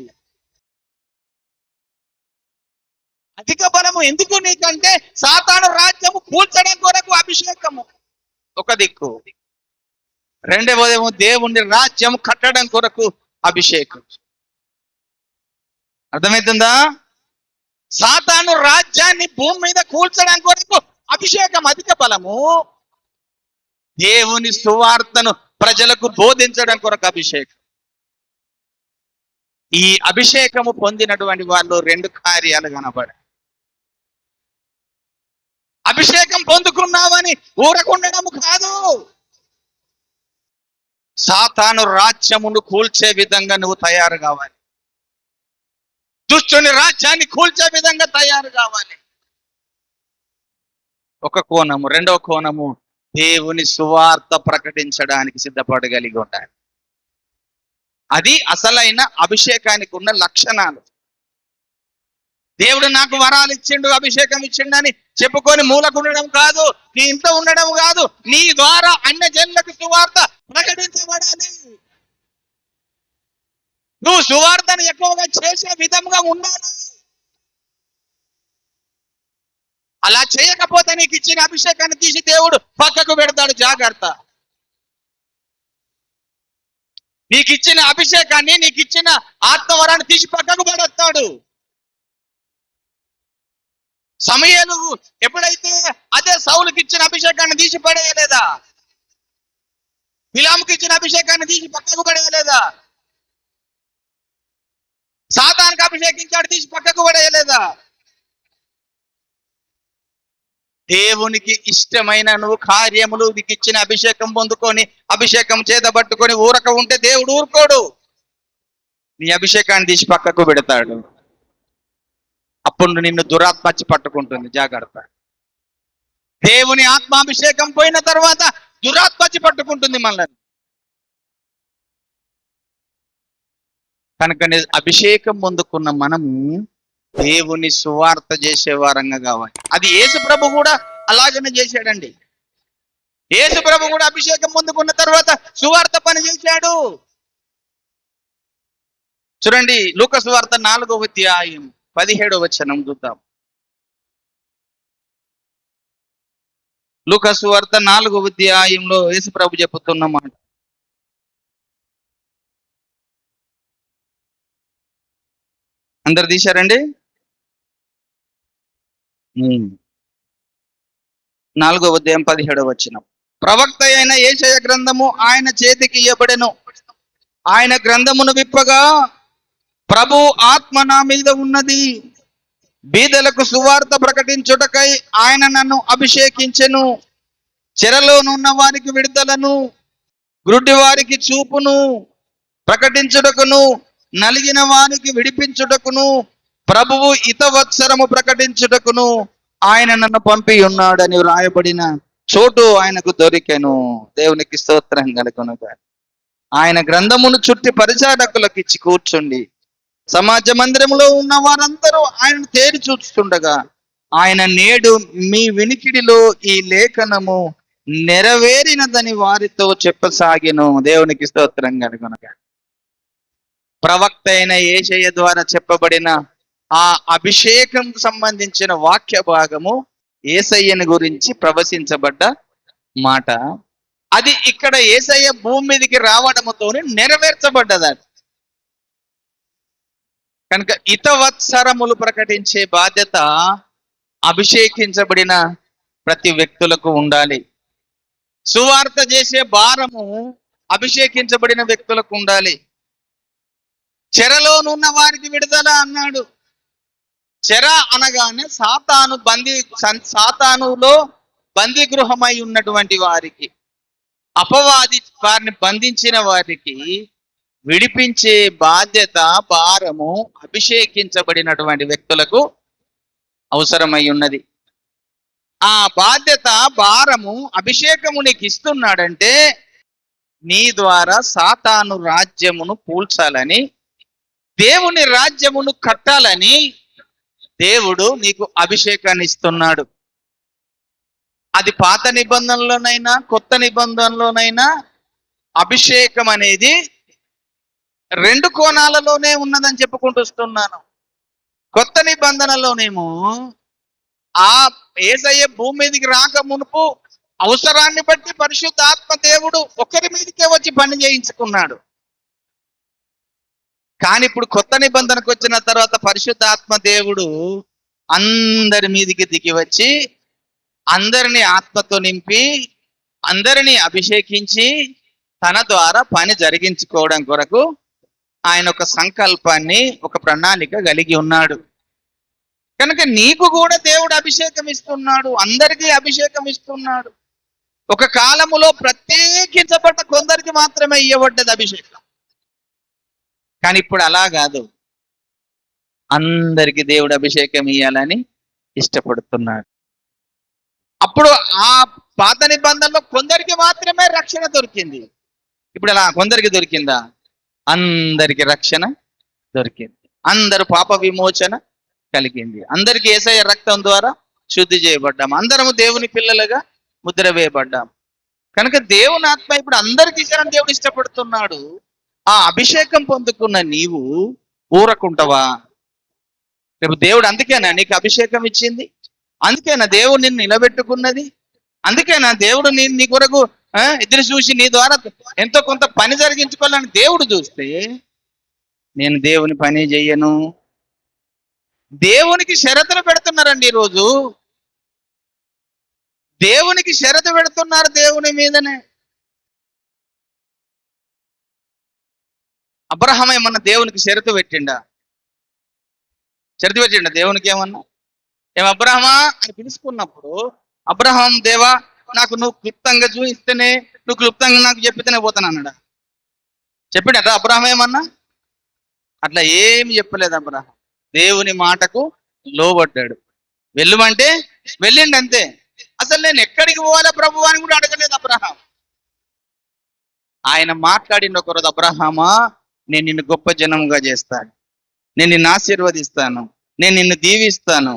అధిక బలము ఎందుకు నీకంటే సాతాను రాజ్యము కూల్చడం కొరకు అభిషేకము ఒక దిక్కు, రెండవదేమో దేవుని రాజ్యం కట్టడం కొరకు అభిషేకం. అర్థమవుతుందా? సాతాను రాజ్యాన్ని భూమి మీద కూల్చడం కొరకు అభిషేకం అధిక బలము, దేవుని సువార్తను ప్రజలకు బోధించడం కొరకు అభిషేకం. ఈ అభిషేకము పొందినటువంటి వాళ్ళు రెండు కార్యాలు కనబడాయి. అభిషేకం పొందుకున్నావని ఊరకుండడము కాదు, సాతాను రాజ్యమును కూల్చే విధంగా నువ్వు తయారు కావాలి, దుష్టుని రాజ్యాన్ని కూల్చే విధంగా తయారు కావాలి. ఒక కోణము. రెండవ కోణము, దేవుని సువార్త ప్రకటించడానికి సిద్ధపడగలిగి ఉండాలి. అది అసలైన అభిషేకానికి ఉన్న లక్షణాలు. దేవుడు నాకు వరాలు ఇచ్చిండు, అభిషేకం ఇచ్చిండని చెప్పుకొని మూలకుండడం కాదు, నీ ఇంట్లో ఉండడం కాదు, నీ ద్వారా అన్య జనులకు సువార్త ప్రకటించబడాలి. నువ్వు సువార్తను ఎక్కువగా చేసే విధంగా ఉండాలి. అలా చేయకపోతే నీకు ఇచ్చిన అభిషేకాన్ని తీసి దేవుడు పక్కకు పెడతాడు. జాగ్రత్త. నీకు ఇచ్చిన అభిషేకాన్ని, నీకు ఇచ్చిన ఆత్మవరాన్ని తీసి పక్కకు పడేస్తాడు. సమూయేలు ఎప్పుడైతే అదే సౌలుకి ఇచ్చిన అభిషేకాన్ని తీసి పడేయలేదా? బిలాముకి ఇచ్చిన అభిషేకాన్ని తీసి పక్కకు పడేయలేదా? సాతానుకు అభిషేకించాడు, తీసి పక్కకు పడేయలేదా? దేవునికి ఇష్టమైన నువ్వు కార్యములు, నీకు ఇచ్చిన అభిషేకం పొందుకొని అభిషేకం చేత పట్టుకొని ఊరక ఉంటే దేవుడు ఊరుకోడు, నీ అభిషేకాన్ని తీసి పక్కకు పెడతాడు. అప్పుడు నిన్ను దురాత్మచ్చి పట్టుకుంటుంది. జాగ్రత్త. దేవుని ఆత్మాభిషేకం పోయిన తర్వాత దురాత్మచ్చి పట్టుకుంటుంది మనల్ని. కనుక అభిషేకం పొందుకున్న మనము దేవుని సువార్త చేసే వారంగా కావాలి. అది యేసు ప్రభు కూడా అలాగనే చేశాడండి. యేసు ప్రభు కూడా అభిషేకం పొందుకున్న తర్వాత సువార్త పని చేశాడు. చూడండి, లూకా సువార్త 4వ అధ్యాయం 17వ వచనం చూద్దాం. లూకా సువార్త 4వ అధ్యాయంలో యేసు ప్రభు చెప్పుతున్న మాట. అందరు తీశారండి? 4వ అధ్యాయం 17వ వచనం. ప్రవక్త అయిన యెషయా గ్రంథము ఆయన చేతికి ఇయ్యబడెను. ఆయన గ్రంథమును విప్పగా, ప్రభు ఆత్మ నా మీద ఉన్నది, బీదలకు సువార్త ప్రకటించుటకై ఆయన నన్ను అభిషేకించెను, చెరలోనున్న వారికి విడుదలను, గ్రుడ్డి వారికి చూపును ప్రకటించుటకును, నలిగిన వారికి విడిపించుటకును, ప్రభువు హితవత్సరము ప్రకటించుటకును ఆయన నన్ను పంపి ఉన్నాడని వ్రాయబడిన చోటు ఆయనకు దొరికెను. దేవునికి స్తోత్రం కలుగునుగాక. ఆయన గ్రంథమును చుట్టి పరిచారకులకు ఇచ్చి కూర్చుండి సమాజ మందిరంలో ఉన్న వారందరూ ఆయనను తేరి చూస్తుండగా, ఆయన నేడు మీ వినికిడిలో ఈ లేఖనము నెరవేరినదని వారితో చెప్పసాగెను. దేవునికి స్తోత్రం కలుగునుగాక. ప్రవక్త అయిన యెషయా ద్వారా చెప్పబడిన ఆ అభిషేకం సంబంధించిన వాక్య భాగము యేసయ్యని గురించి ప్రవచించబడ్డ మాట. అది ఇక్కడ యేసయ్య భూమి మీదకి రావడంతో నెరవేర్చబడ్డది. కనుక హితవత్సరములు ప్రకటించే బాధ్యత అభిషేకించబడిన ప్రతి వ్యక్తులకు ఉండాలి. సువార్త చేసే భారము అభిషేకించబడిన వ్యక్తులకు ఉండాలి. చెరలోనున్న వారికి విడుదల అన్నాడు. చెర అనగానే సాతానులో బందీ గృహమై ఉన్నటువంటి వారికి, అపవాది వారిని బంధించిన వారికి విడిపించే బాధ్యత, భారము అభిషేకించబడినటువంటి వ్యక్తులకు అవసరమై ఉన్నది. ఆ బాధ్యత, భారము, అభిషేకము నీకు ఇస్తున్నాడంటే నీ ద్వారా సాతాను రాజ్యమును కూల్చాలని, దేవుని రాజ్యమును కట్టాలని దేవుడు నీకు అభిషేకాన్ని ఇస్తున్నాడు. అది పాత నిబంధనలోనైనా కొత్త నిబంధనలోనైనా అభిషేకం అనేది రెండు కోణాలలోనే ఉన్నదని చెప్పుకుంటూ వస్తున్నాను. కొత్త నిబంధనలోనేమో ఆ యేసయ్య భూమి మీదకి రాక మునుపు అవసరాన్ని బట్టి పరిశుద్ధాత్మ దేవుడు ఒకరి మీదకే వచ్చి పని చేయించుకున్నాడు. కానీ ఇప్పుడు కొత్త నిబంధనకు వచ్చిన తర్వాత పరిశుద్ధాత్మ దేవుడు అందరి మీదికి దిగి వచ్చి అందరిని ఆత్మతో నింపి అందరినీ అభిషేకించి తన ద్వారా పని జరిగించుకోవడం కొరకు ఆయన ఒక సంకల్పాన్ని, ఒక ప్రణాళిక కలిగి ఉన్నాడు. కనుక నీకు కూడా దేవుడు అభిషేకం ఇస్తున్నాడు, అందరికీ అభిషేకం ఇస్తున్నాడు. ఒక కాలములో ప్రత్యేకించబడ్డ కొందరికి మాత్రమే ఇవ్వబడ్డది అభిషేకం. కానీ ఇప్పుడు అలా కాదు, అందరికి దేవుడు అభిషేకం ఇవ్వాలని ఇష్టపడుతున్నాడు. అప్పుడు ఆ పాత నిబంధనలో కొందరికి మాత్రమే రక్షణ దొరికింది. ఇప్పుడు అలా కొందరికి దొరికిందా? అందరికి రక్షణ దొరికింది. అందరూ పాప విమోచన కలిగింది. అందరికి యేసయ్య రక్తం ద్వారా శుద్ధి చేయబడ్డాం. అందరము దేవుని పిల్లలుగా ముద్ర వేయబడ్డాం. కనుక దేవుని ఆత్మ ఇప్పుడు అందరికి ఇచ్చారని దేవుడు ఇష్టపడుతున్నాడు. ఆ అభిషేకం పొందుకున్న నీవు ఊరకుంటావా? రేపు దేవుడు అందుకేనా నీకు అభిషేకం ఇచ్చింది? అందుకేనా దేవుడు నిన్ను నిలబెట్టుకున్నది? అందుకేనా దేవుడు నీ కొరకు ఎదురు చూసి నీ ద్వారా ఎంతో కొంత పని జరిగించుకోవాలని దేవుడు చూస్తే, నేను దేవుని పని చెయ్యను, దేవునికి షరతులు పెడుతున్నారండి. ఈరోజు దేవునికి షరతు పెడుతున్నారు దేవుని మీదనే. అబ్రహాం ఏమన్నా దేవునికి షరతు పెట్టిండా? షరతు పెట్టిండా దేవునికి? ఏం అబ్రహమా అని పిలుచుకున్నప్పుడు అబ్రహాం, దేవా నాకు నువ్వు క్లుప్తంగా చూపిస్తేనే, నువ్వు క్లుప్తంగా నాకు చెప్పితేనే పోతాను అన్నాడా? చెప్పినట్ట అబ్రహాం ఏమన్నా? అట్లా ఏమి చెప్పలేదు అబ్రహాం. దేవుని మాటకు లోబడ్డాడు. వెళ్ళమంటే వెళ్ళిండి అంతే. అసలు నేను ఎక్కడికి పోవాలా ప్రభు అని కూడా అడగలేదు అబ్రహాం. ఆయన మాట్లాడిన ఒకరోజు, అబ్రహామా నేను నిన్ను గొప్ప జనముగా చేస్తాను, నేను నిన్ను ఆశీర్వదిస్తాను, నేను నిన్ను దీవిస్తాను,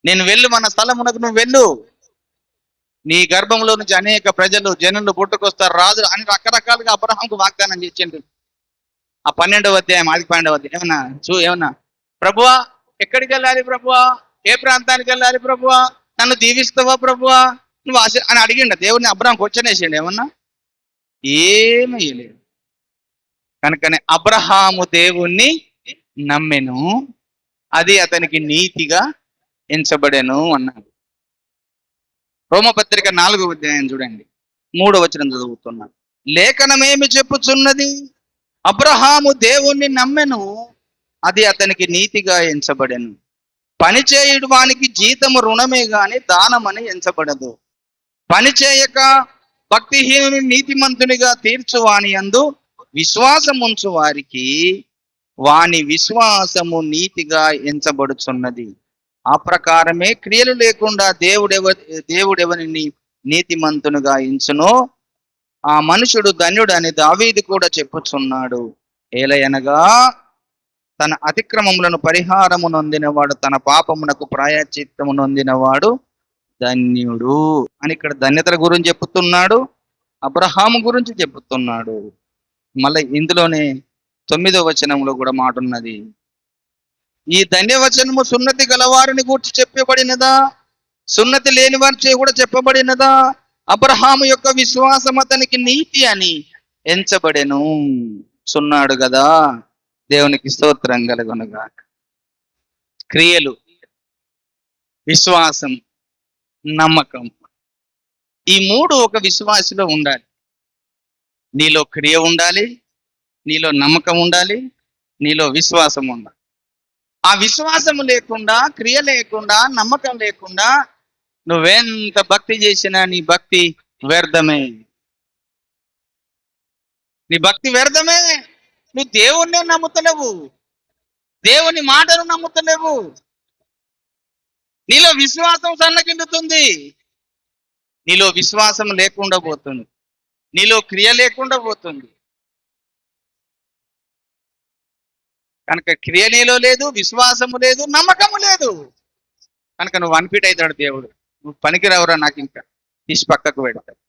నేను వెళ్ళు, మన స్థలమునకు నువ్వు వెళ్ళు, నీ గర్భంలో నుంచి అనేక ప్రజలు జనులు పుట్టుకొస్తారు, రాజు అని రకరకాలుగా అబ్రహాంకు వాగ్దానం చేసిండు. ఆ 12వ అధ్యాయం, 12వ అధ్యాయం ఏమన్నా ప్రభువా ఎక్కడికి వెళ్ళాలి ప్రభువా, ఏ ప్రాంతానికి వెళ్ళాలి ప్రభువా, నన్ను దీవిస్తావా ప్రభువా నువ్వు అని అడిగిండ దేవుడిని. అబ్రహాం క్వశ్చన్ వేసిండు ఏమన్నా? ఏమీ లేదు. కనుకనే అబ్రహాము దేవుణ్ణి నమ్మెను, అది అతనికి నీతిగా ఎంచబడెను అన్నాడు. రోమపత్రిక 4వ అధ్యాయం చూడండి, 3వ వచనం చదువుతున్నాను. లేఖనమేమి చెప్పుచున్నది? అబ్రహాము దేవుణ్ణి నమ్మెను, అది అతనికి నీతిగా ఎంచబడెను. పని చేయుడు వానికి జీతము రుణమే గాని దానమని ఎంచబడదు. పని చేయక భక్తిహీనుని నీతిమంతునిగా తీర్చువాని యందు విశ్వాసముంచు వారికి వాని విశ్వాసము నీతిగా ఎంచబడుచున్నది. ఆ ప్రకారమే క్రియలు లేకుండా దేవుడెవరిని నీతిమంతునిగా ఎంచునో ఆ మనుషుడు ధన్యుడు అని దావీదు కూడా చెప్పుచున్నాడు. ఏలయనగా తన అతిక్రమములను పరిహారము నొందినవాడు, తన పాపమునకు ప్రాయశ్చిత్తము నొందినవాడు ధన్యుడు అని ఇక్కడ ధన్యతల గురించి చెప్పుతున్నాడు, అబ్రహాము గురించి చెప్పుతున్నాడు. మళ్ళీ ఇందులోనే 9వ వచనంలో కూడా మాట ఉన్నది. ఈ ధన్యవచనము సున్నతి గలవారిని గూర్చి చెప్పబడినదా, సున్నతి లేని వారి కూడా చెప్పబడినదా? అబ్రహాము యొక్క విశ్వాసం అతనికి నీతి అని ఎంచబడెను సున్నాడు కదా. దేవునికి స్తోత్రం కలుగునుగా. క్రియలు, విశ్వాసం, నమ్మకం, ఈ 3 ఒక విశ్వాసిలో ఉండాలి. నీలో క్రియ ఉండాలి, నీలో నమ్మకం ఉండాలి, నీలో విశ్వాసం ఉండాలి. ఆ విశ్వాసము లేకుండా, క్రియ లేకుండా, నమ్మకం లేకుండా నువ్వెంత భక్తి చేసినా నీ భక్తి వ్యర్థమే. నీ భక్తి వ్యర్థమే. నువ్వు దేవుణ్ణే నమ్ముతలేవు, దేవుని మాటను నమ్ముతలేవు. నీలో విశ్వాసం సన్నగిల్లుతుంది, నీలో విశ్వాసం లేకుండా పోతుంది, నీలో క్రియ లేకుండా పోతుంది. కనుక క్రియ నీలో లేదు, విశ్వాసము లేదు, నమ్మకము లేదు. కనుక నువ్వు అన్ఫిట్ అవుతాడు దేవుడు. నువ్వు పనికిరావురా నాకు ఇంకా, తీసి పక్కకు పెడతాడు.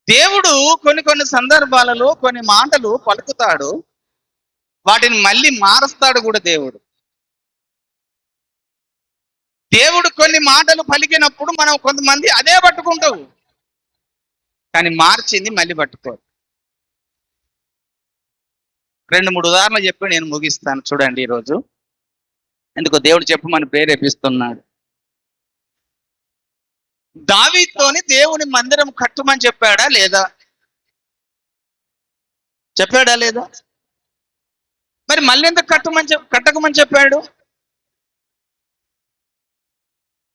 దేవుడు కొన్ని కొన్ని సందర్భాలలో కొన్ని మాటలు పలుకుతాడు, వాటిని మళ్ళీ మారుస్తాడు కూడా దేవుడు. దేవుడు కొన్ని మాటలు పలికినప్పుడు మనం కొంతమంది అదే పట్టుకుంటావు, కానీ మార్చింది మళ్ళీ పట్టుకోరు. 2-3 ఉదాహరణలు చెప్పి నేను ముగిస్తాను. చూడండి, ఈరోజు ఎందుకో దేవుడు చెప్పమని ప్రేరేపిస్తున్నాడు. దావీదుతోని దేవుని మందిరం కట్టుమని చెప్పాడా లేదా? చెప్పాడా లేదా? మరి మళ్ళీ ఎందుకు కట్టకమని చెప్పాడు?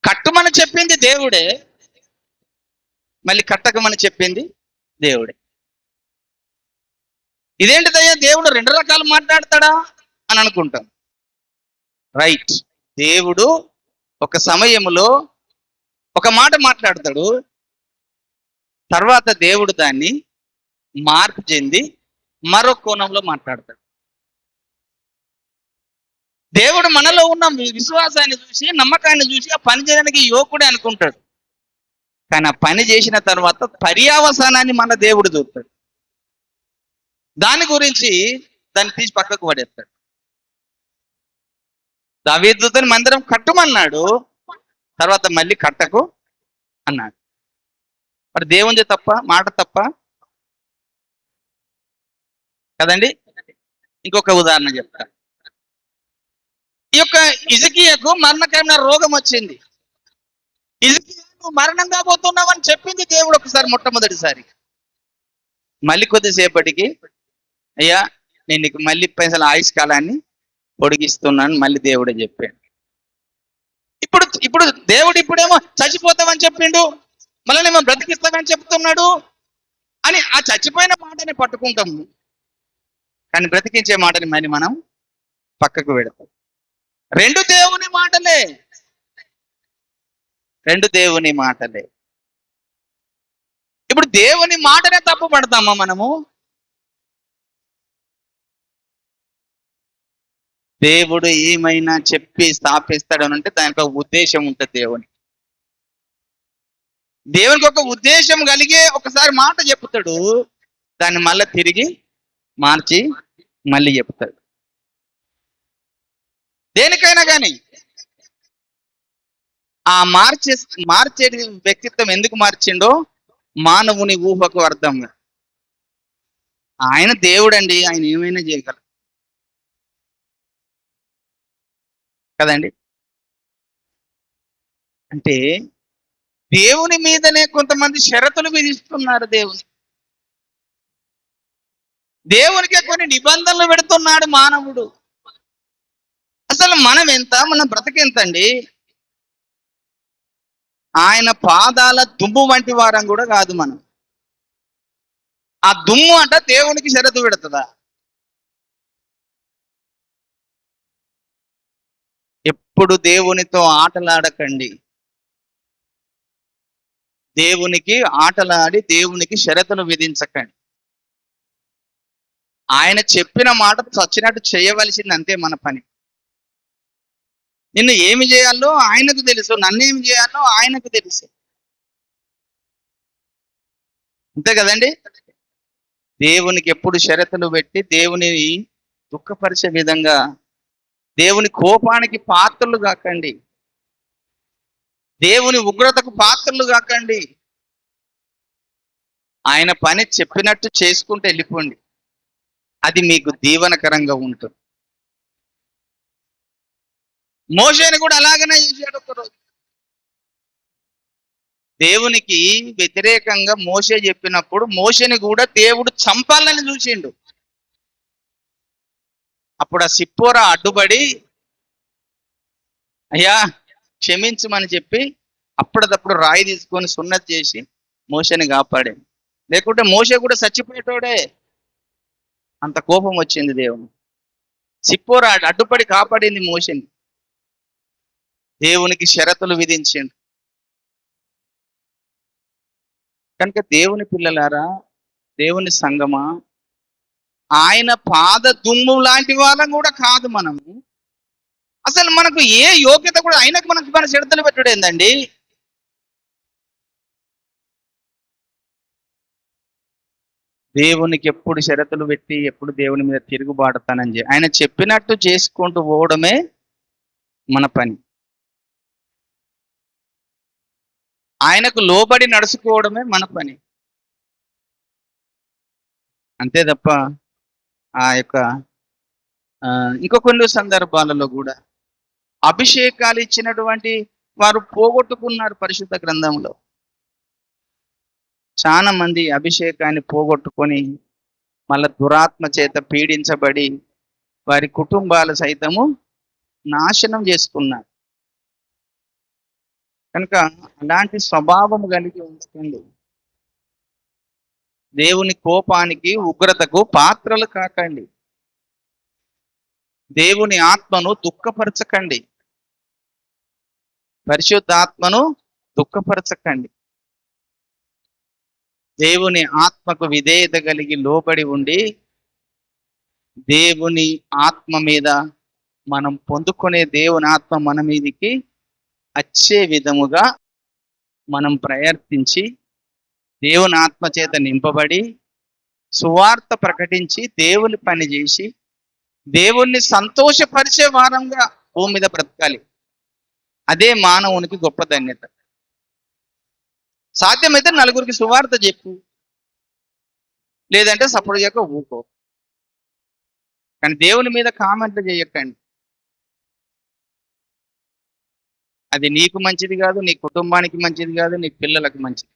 కట్టుమని చెప్పింది దేవుడే, మళ్ళీ కట్టకమని చెప్పింది దేవుడే. ఇదేంటిదయ్యా, దేవుడు 2 రకాలు మాట్లాడతాడా అని అనుకుంటాం. రైట్, దేవుడు ఒక సమయంలో ఒక మాట మాట్లాడతాడు, తర్వాత దేవుడు దాన్ని మార్పు చెంది మరో కోణంలో మాట్లాడతాడు. దేవుడు మనలో ఉన్న విశ్వాసాన్ని చూసి, నమ్మకాన్ని చూసి ఆ పని చేయడానికి యువకుడే అనుకుంటాడు, కానీ ఆ పని చేసిన తర్వాత పర్యావసానాన్ని మన దేవుడు చూస్తాడు. దాని గురించి దాన్ని తీసి పక్కకు పడేస్తాడు. దావీదుతో మందిరం కట్టుమన్నాడు, తర్వాత మళ్ళీ కట్టకు అన్నాడు. మరి దేవునిది తప్ప, మాట తప్ప కదండి. ఇంకొక ఉదాహరణ చెప్తా. ఈ యొక్క హిజ్కియాకు మరణకరమైన రోగం వచ్చింది. హిజ్కియా, నువ్వు మరణం కాబోతున్నావని చెప్పింది దేవుడు ఒకసారి, మొట్టమొదటిసారి. మళ్ళీ కొద్దిసేపటికి, అయ్యా నేను నీకు మళ్ళీ పైసలు ఆయుష్కాలాన్ని పొడిగిస్తున్నాను మళ్ళీ దేవుడే చెప్పాడు. ఇప్పుడు దేవుడు ఇప్పుడేమో చచ్చిపోతామని చెప్పిండు, మళ్ళీ బ్రతికిస్తామని చెప్తున్నాడు అని ఆ చచ్చిపోయిన మాటని పట్టుకుంటాము, కానీ బ్రతికించే మాటని మళ్ళీ మనం పక్కకు పెడతాం. 2 దేవుని మాటలే, 2 దేవుని మాటలే. ఇప్పుడు దేవుని మాటనే తప్పు పడతామా మనము? దేవుడు ఏమైనా చెప్పి స్థాపిస్తాడు అని అంటే దానికి ఒక ఉద్దేశం ఉంటుంది. దేవునికి ఒక ఉద్దేశం కలిగే ఒకసారి మాట చెప్తాడు, దాన్ని మళ్ళీ తిరిగి మార్చి మళ్ళీ చెప్తాడు. దేనికైనా కానీ ఆ మార్చే వ్యక్తిత్వం ఎందుకు మార్చిండో మానవుని ఊహకు అర్థం. ఆయన దేవుడండి, ఆయన ఏమైనా చేయగలరు కదండి. అంటే దేవుని మీదనే కొంతమంది షరతులు విధిస్తున్నారు. దేవునికే కొన్ని నిబంధనలు పెడుతున్నాడు మానవుడు. అసలు మనం ఎంత, మన బ్రతకెంత అండి? ఆయన పాదాల దుమ్ము వంటి వారం కూడా కాదు మనం. ఆ దుమ్ము అంట దేవునికి షరతు పెడుతుందా? ఎప్పుడు దేవునితో ఆటలాడకండి. దేవునికి ఆటలాడి దేవునికి షరతులు విధించకండి. ఆయన చెప్పిన మాట చచ్చినట్టు చేయవలసింది, అంతే మన పని. నిన్ను ఏమి చేయాలో ఆయనకు తెలుసు, నన్ను ఏమి చేయాలో ఆయనకు తెలుసు, అంతే కదండి. దేవునికి ఎప్పుడు షరతులు పెట్టి దేవుని దుఃఖపరిచే విధంగా, దేవుని కోపానికి పాత్రలు కాకండి, దేవుని ఉగ్రతకు పాత్రలు కాకండి. ఆయన పని చెప్పినట్టు చేసుకుంటూ వెళ్ళిపోండి, అది మీకు దీవెనకరంగా ఉంటుంది. మోషేని కూడా అలాగనే చేశాడు ఒకరోజు. దేవునికి వ్యతిరేకంగా మోషే చెప్పినప్పుడు మోషేని కూడా దేవుడు చంపాలని చూసిండు. అప్పుడు ఆ సిప్పోరా అడ్డుపడి, అయ్యా క్షమించమని చెప్పి అప్పటిదప్పుడు రాయి తీసుకొని సున్నతి చేసి మోషేని కాపాడే. లేకుంటే మోషే కూడా చచ్చిపోయేటోడే. అంత కోపం వచ్చింది దేవుని. సిప్పోరా అడ్డుపడి కాపాడింది మోషేని. దేవునికి షరతులు విధించిండు. కనుక దేవుని పిల్లలారా, దేవుని సంగమా, ఆయన పాద దుమ్ము లాంటి వాళ్ళం కూడా కాదు మనము. అసలు మనకు ఏ యోగ్యత కూడా, ఆయనకు మన షరతులు పెట్టడం ఏందండి? దేవునికి ఎప్పుడు షరతులు పెట్టి ఎప్పుడు దేవుని మీద తిరుగుబాటుతానని ఆయన చెప్పినట్టు చేసుకుంటూ పోవడమే మన పని. ఆయనకు లోబడి నడుచుకోవడమే మన పని. అంతే తప్ప ఆ యొక్క ఇంకో కొన్ని సందర్భాలలో కూడా అభిషేకాలు ఇచ్చినటువంటి వారు పోగొట్టుకున్నారు పరిశుద్ధ గ్రంథంలో. చాలా మంది అభిషేకాన్ని పోగొట్టుకొని మళ్ళా దురాత్మ చేత పీడించబడి వారి కుటుంబాలు సైతము నాశనం చేసుకున్నారు. కనుక అలాంటి స్వభావం కలిగి ఉండకండి. దేవుని కోపానికి ఉగ్రతకు పాత్రలు కాకండి. దేవుని ఆత్మను దుఃఖపరచకండి. పరిశుద్ధాత్మను దుఃఖపరచకండి. దేవుని ఆత్మకు విధేయత కలిగి లోబడి ఉండి దేవుని ఆత్మ మీద మనం పొందుకునే దేవుని ఆత్మ మన మీదికి వచ్చే విధముగా మనం ప్రయత్నించి దేవుని ఆత్మ చేత నింపబడి సువార్త ప్రకటించి దేవుని పని చేసి దేవుణ్ణి సంతోషపరిచే వారంగా భూమి మీద బ్రతకాలి. అదే మానవునికి గొప్ప ధన్యత. సాధ్యమైతే నలుగురికి సువార్త చెప్పు, లేదంటే సపోర్ట్ చేయక ఊకో. కానీ దేవుని మీద కామెంట్లు చేయకండి. అది నీకు మంచిది కాదు, నీ కుటుంబానికి మంచిది కాదు, నీ పిల్లలకు మంచిది.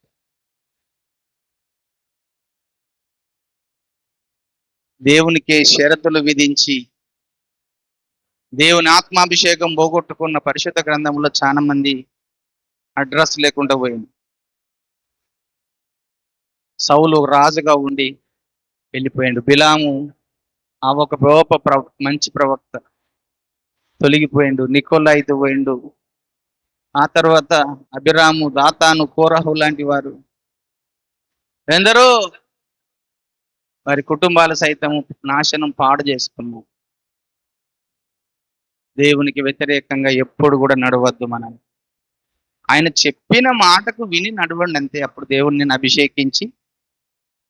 దేవునికి షరతులు విధించి దేవుని ఆత్మాభిషేకం పోగొట్టుకున్న పరిశుద్ధ గ్రంథంలో చాలా మంది అడ్రస్ లేకుండా పోయింది. సౌలు రాజుగా ఉండి వెళ్ళిపోయాడు. బిలాము ఆ ఒక మంచి ప్రవక్త తొలగిపోయిండు. నికోలాయితు పోయిండు. ఆ తర్వాత అభిరాము, దాతాను, కోరహు లాంటి వారు ఎందరో వారి కుటుంబాలు సైతం నాశనం పాడు చేసుకున్నాం. దేవునికి వ్యతిరేకంగా ఎప్పుడు కూడా నడవద్దు. మనం ఆయన చెప్పిన మాటకు విని నడవండి అంతే. అప్పుడు దేవుని నేను అభిషేకించి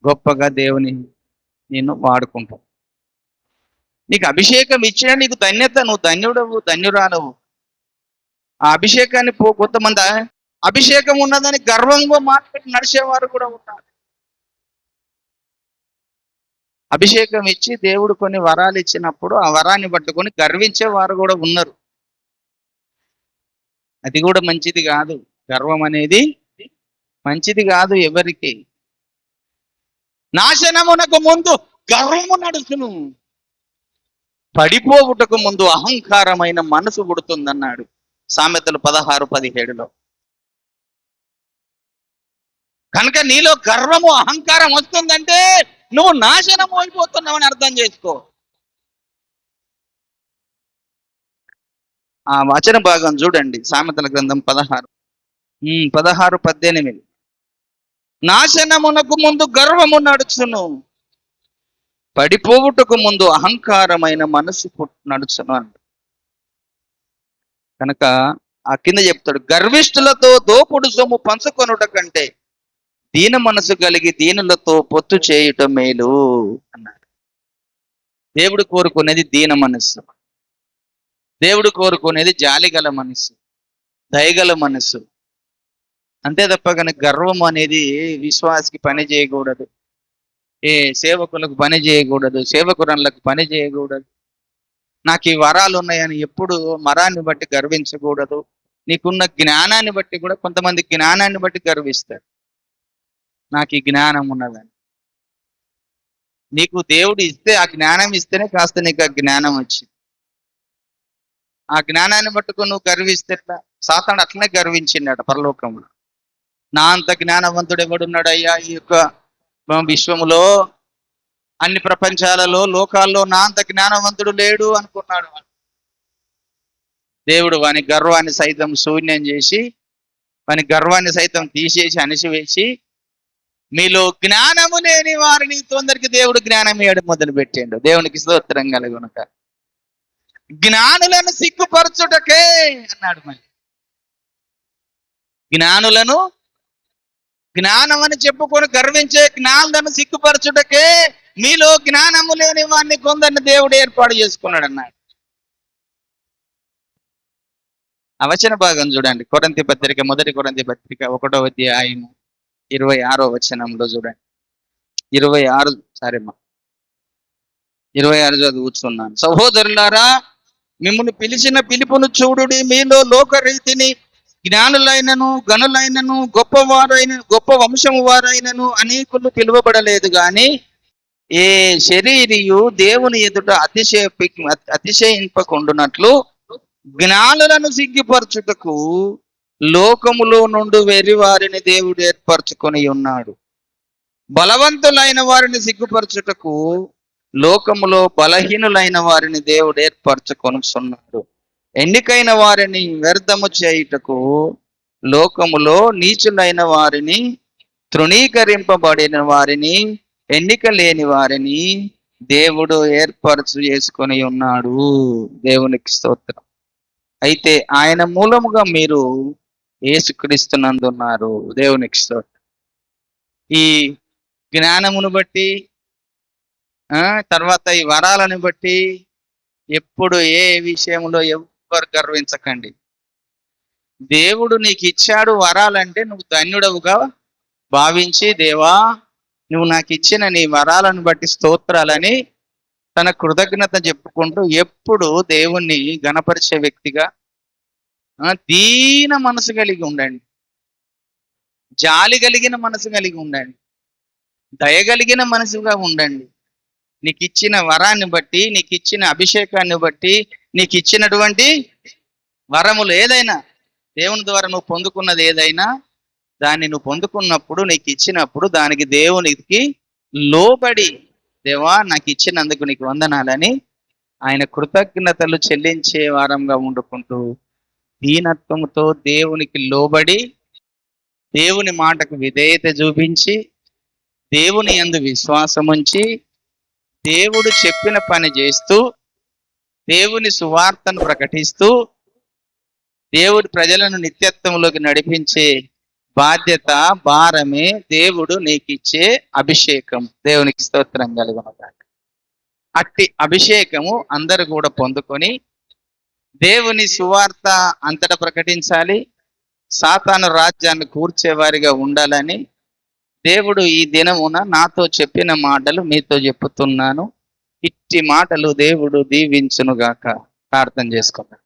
గొప్పగా దేవుని నేను వాడుకుంటాను. నీకు అభిషేకం ఇచ్చిన నీకు ధన్యత, నువ్వు ధన్యుడవు, ధన్యురాలవు. ఆ అభిషేకాన్ని కొంతమంది అభిషేకం ఉన్నదని గర్వంగా మాట్లాడి నడిచేవారు కూడా ఉన్నారు. అభిషేకం ఇచ్చి దేవుడు కొన్ని వరాలు ఇచ్చినప్పుడు ఆ వరాన్ని పట్టుకొని గర్వించే వారు కూడా ఉన్నారు. అది కూడా మంచిది కాదు. గర్వం అనేది మంచిది కాదు ఎవరికి. నాశనమునకు ముందు గర్వము నడుచును, పడిపోవుటకు ముందు అహంకారమైన మనసు పుడుతుందన్నాడు సామెతలు 16:17. కనుక నీలో గర్వము అహంకారం వస్తుందంటే నువ్వు నాశనం అయిపోతున్నావని అర్థం చేసుకో. ఆ వచన భాగం చూడండి, సామెతల గ్రంథం 16:18. నాశనమునకు ముందు గర్వము నడుచును, పడిపోవుటకు ముందు అహంకారమైన మనసు నడుచును అంట. కనుక ఆ కింద చెప్తాడు, గర్విష్ఠులతో దోపుడు సొమ్ము పంచుకొనుట కంటే దీన మనసు కలిగి దీనులతో పొత్తు చేయుట మేలు అన్నాడు. దేవుడు కోరుకునేది దీన మనస్సు. దేవుడు కోరుకునేది జాలిగల మనస్సు, దయగల మనస్సు. అంతే తప్ప కనుక గర్వం అనేది విశ్వాసికి పని చేయకూడదు. ఏ సేవకులకు పని చేయకూడదు, సేవకురాళ్ళకు పని చేయకూడదు. నాకు ఈ వరాలు ఉన్నాయని ఎప్పుడు మరాన్ని బట్టి గర్వించకూడదు. నీకున్న జ్ఞానాన్ని బట్టి కూడా కొంతమంది జ్ఞానాన్ని బట్టి గర్విస్తారు. నాకు ఈ జ్ఞానం ఉన్నదని. నీకు దేవుడు ఇస్తే ఆ జ్ఞానం ఇస్తేనే కాస్త నీకు ఆ జ్ఞానం వచ్చింది. ఆ జ్ఞానాన్ని పట్టుకొని నువ్వు గర్విస్తే సాతాను అట్లనే గర్వించిండట పరలోకంలో. నా అంత జ్ఞానవంతుడు ఎవడున్నాడు అయ్యా ఈ యొక్క విశ్వములో, అన్ని ప్రపంచాలలో, లోకాల్లో నా అంత జ్ఞానవంతుడు లేడు అనుకున్నాడు. దేవుడు వాని గర్వాన్ని సైతం శూన్యం చేసి, వాని గర్వాన్ని సైతం తీసేసి అణిసివేసి, మీలో జ్ఞానము లేని వారిని తొందరికి దేవుడు జ్ఞానం ఇవ్వడం మొదలు పెట్టాడు. దేవునికి స్తోత్రం కలుగునుక. జ్ఞానులను సిగ్గుపరచుటకే అన్నాడు. మళ్ళీ జ్ఞానులను జ్ఞానం అని చెప్పుకొని గర్వించే జ్ఞానులను సిగ్గుపరచుటకే మీలో జ్ఞానము లేని వారిని కొందరిని దేవుడు ఏర్పాటు చేసుకున్నాడు అన్నాడు. ఆ వచన భాగం చూడండి, కొరింథీ పత్రిక, మొదటి కొరింథీ పత్రిక 1వ అధ్యాయం 26వ వచనంలో చూడండి. 26 చదువుతున్నాను. సహోదరులారా, మిమ్మల్ని పిలిచిన పిలుపును చూడుడి. మీలో లోకరీతిని జ్ఞానులైనను గనులైనను గొప్ప వంశము వారైనను అనేకులు పిలువబడలేదు గాని ఏ శరీరియు దేవుని ఎదుట అతిశయింపకుండునట్లు జ్ఞానులను సిగ్గుపరచుటకు లోకములో నుండి వెర్రి వారిని దేవుడు ఏర్పరచుకొని ఉన్నాడు. బలవంతులైన వారిని సిగ్గుపరచుటకు లోకములో బలహీనులైన వారిని దేవుడు ఏర్పరచుకొనుచున్నాడు. ఎన్నికైన వారిని వ్యర్థము చేయుటకు లోకములో నీచులైన వారిని, తృణీకరింపబడిన వారిని, ఎన్నిక లేని వారిని దేవుడు ఏర్పరచు చేసుకొని ఉన్నాడు. దేవునికి స్తోత్రం. అయితే ఆయన మూలముగా మీరు యేసుక్రీస్తునందున్నారు. దేవునికి స్తోత్రం. ఈ జ్ఞానమును బట్టి తర్వాత ఈ వరాలను బట్టి ఎప్పుడు ఏ విషయంలో ఎవరు గర్వించకండి. దేవుడు నీకు ఇచ్చాడు వరాలంటే నువ్వు ధన్యుడవుగా భావించి, దేవా నువ్వు నాకు ఇచ్చిన నీ వరాలను బట్టి స్తోత్రాలని తన కృతజ్ఞత చెప్పుకుంటూ ఎప్పుడు దేవుణ్ణి గణపరిచే వ్యక్తిగా దీన మనసు కలిగి ఉండండి. జాలి కలిగిన మనసు కలిగి ఉండండి. దయగలిగిన మనసుగా ఉండండి. నీకు ఇచ్చిన వరాన్ని బట్టి, నీకు ఇచ్చిన అభిషేకాన్ని బట్టి, నీకు ఇచ్చినటువంటి వరములు ఏదైనా, దేవుని ద్వారా నువ్వు పొందుకున్నది ఏదైనా, దాన్ని నువ్వు పొందుకున్నప్పుడు, నీకు ఇచ్చినప్పుడు దానికి దేవునికి లోబడి, దేవా నాకు ఇచ్చినందుకు నీకు వందనాలని ఆయన కృతజ్ఞతలు చెల్లించే వారంగా ఉండుకుంటూ దీనత్వంతో దేవునికి లోబడి, దేవుని మాటకు విధేయత చూపించి, దేవుని యందు విశ్వాసం ఉంచి, దేవుడు చెప్పిన పని చేస్తూ, దేవుని సువార్తను ప్రకటిస్తూ, దేవుడి ప్రజలను నిత్యత్వంలోకి నడిపించే బాధ్యత, భారమే దేవుడు నీకు ఇచ్చే అభిషేకం. దేవునికి స్తోత్రం కలుగును. అట్టి అభిషేకము అందరూ కూడా పొందుకొని దేవుని సువార్త అంతటా ప్రకటించాలి. సాతాను రాజ్యాన్ని కూర్చేవారిగా ఉండాలని దేవుడు ఈ దినమున నాతో చెప్పిన మాటలు మీతో చెప్పుతున్నాను. ఇట్టి మాటలు దేవుడు దీవించునుగాక. ప్రార్థన చేసుకుందాం.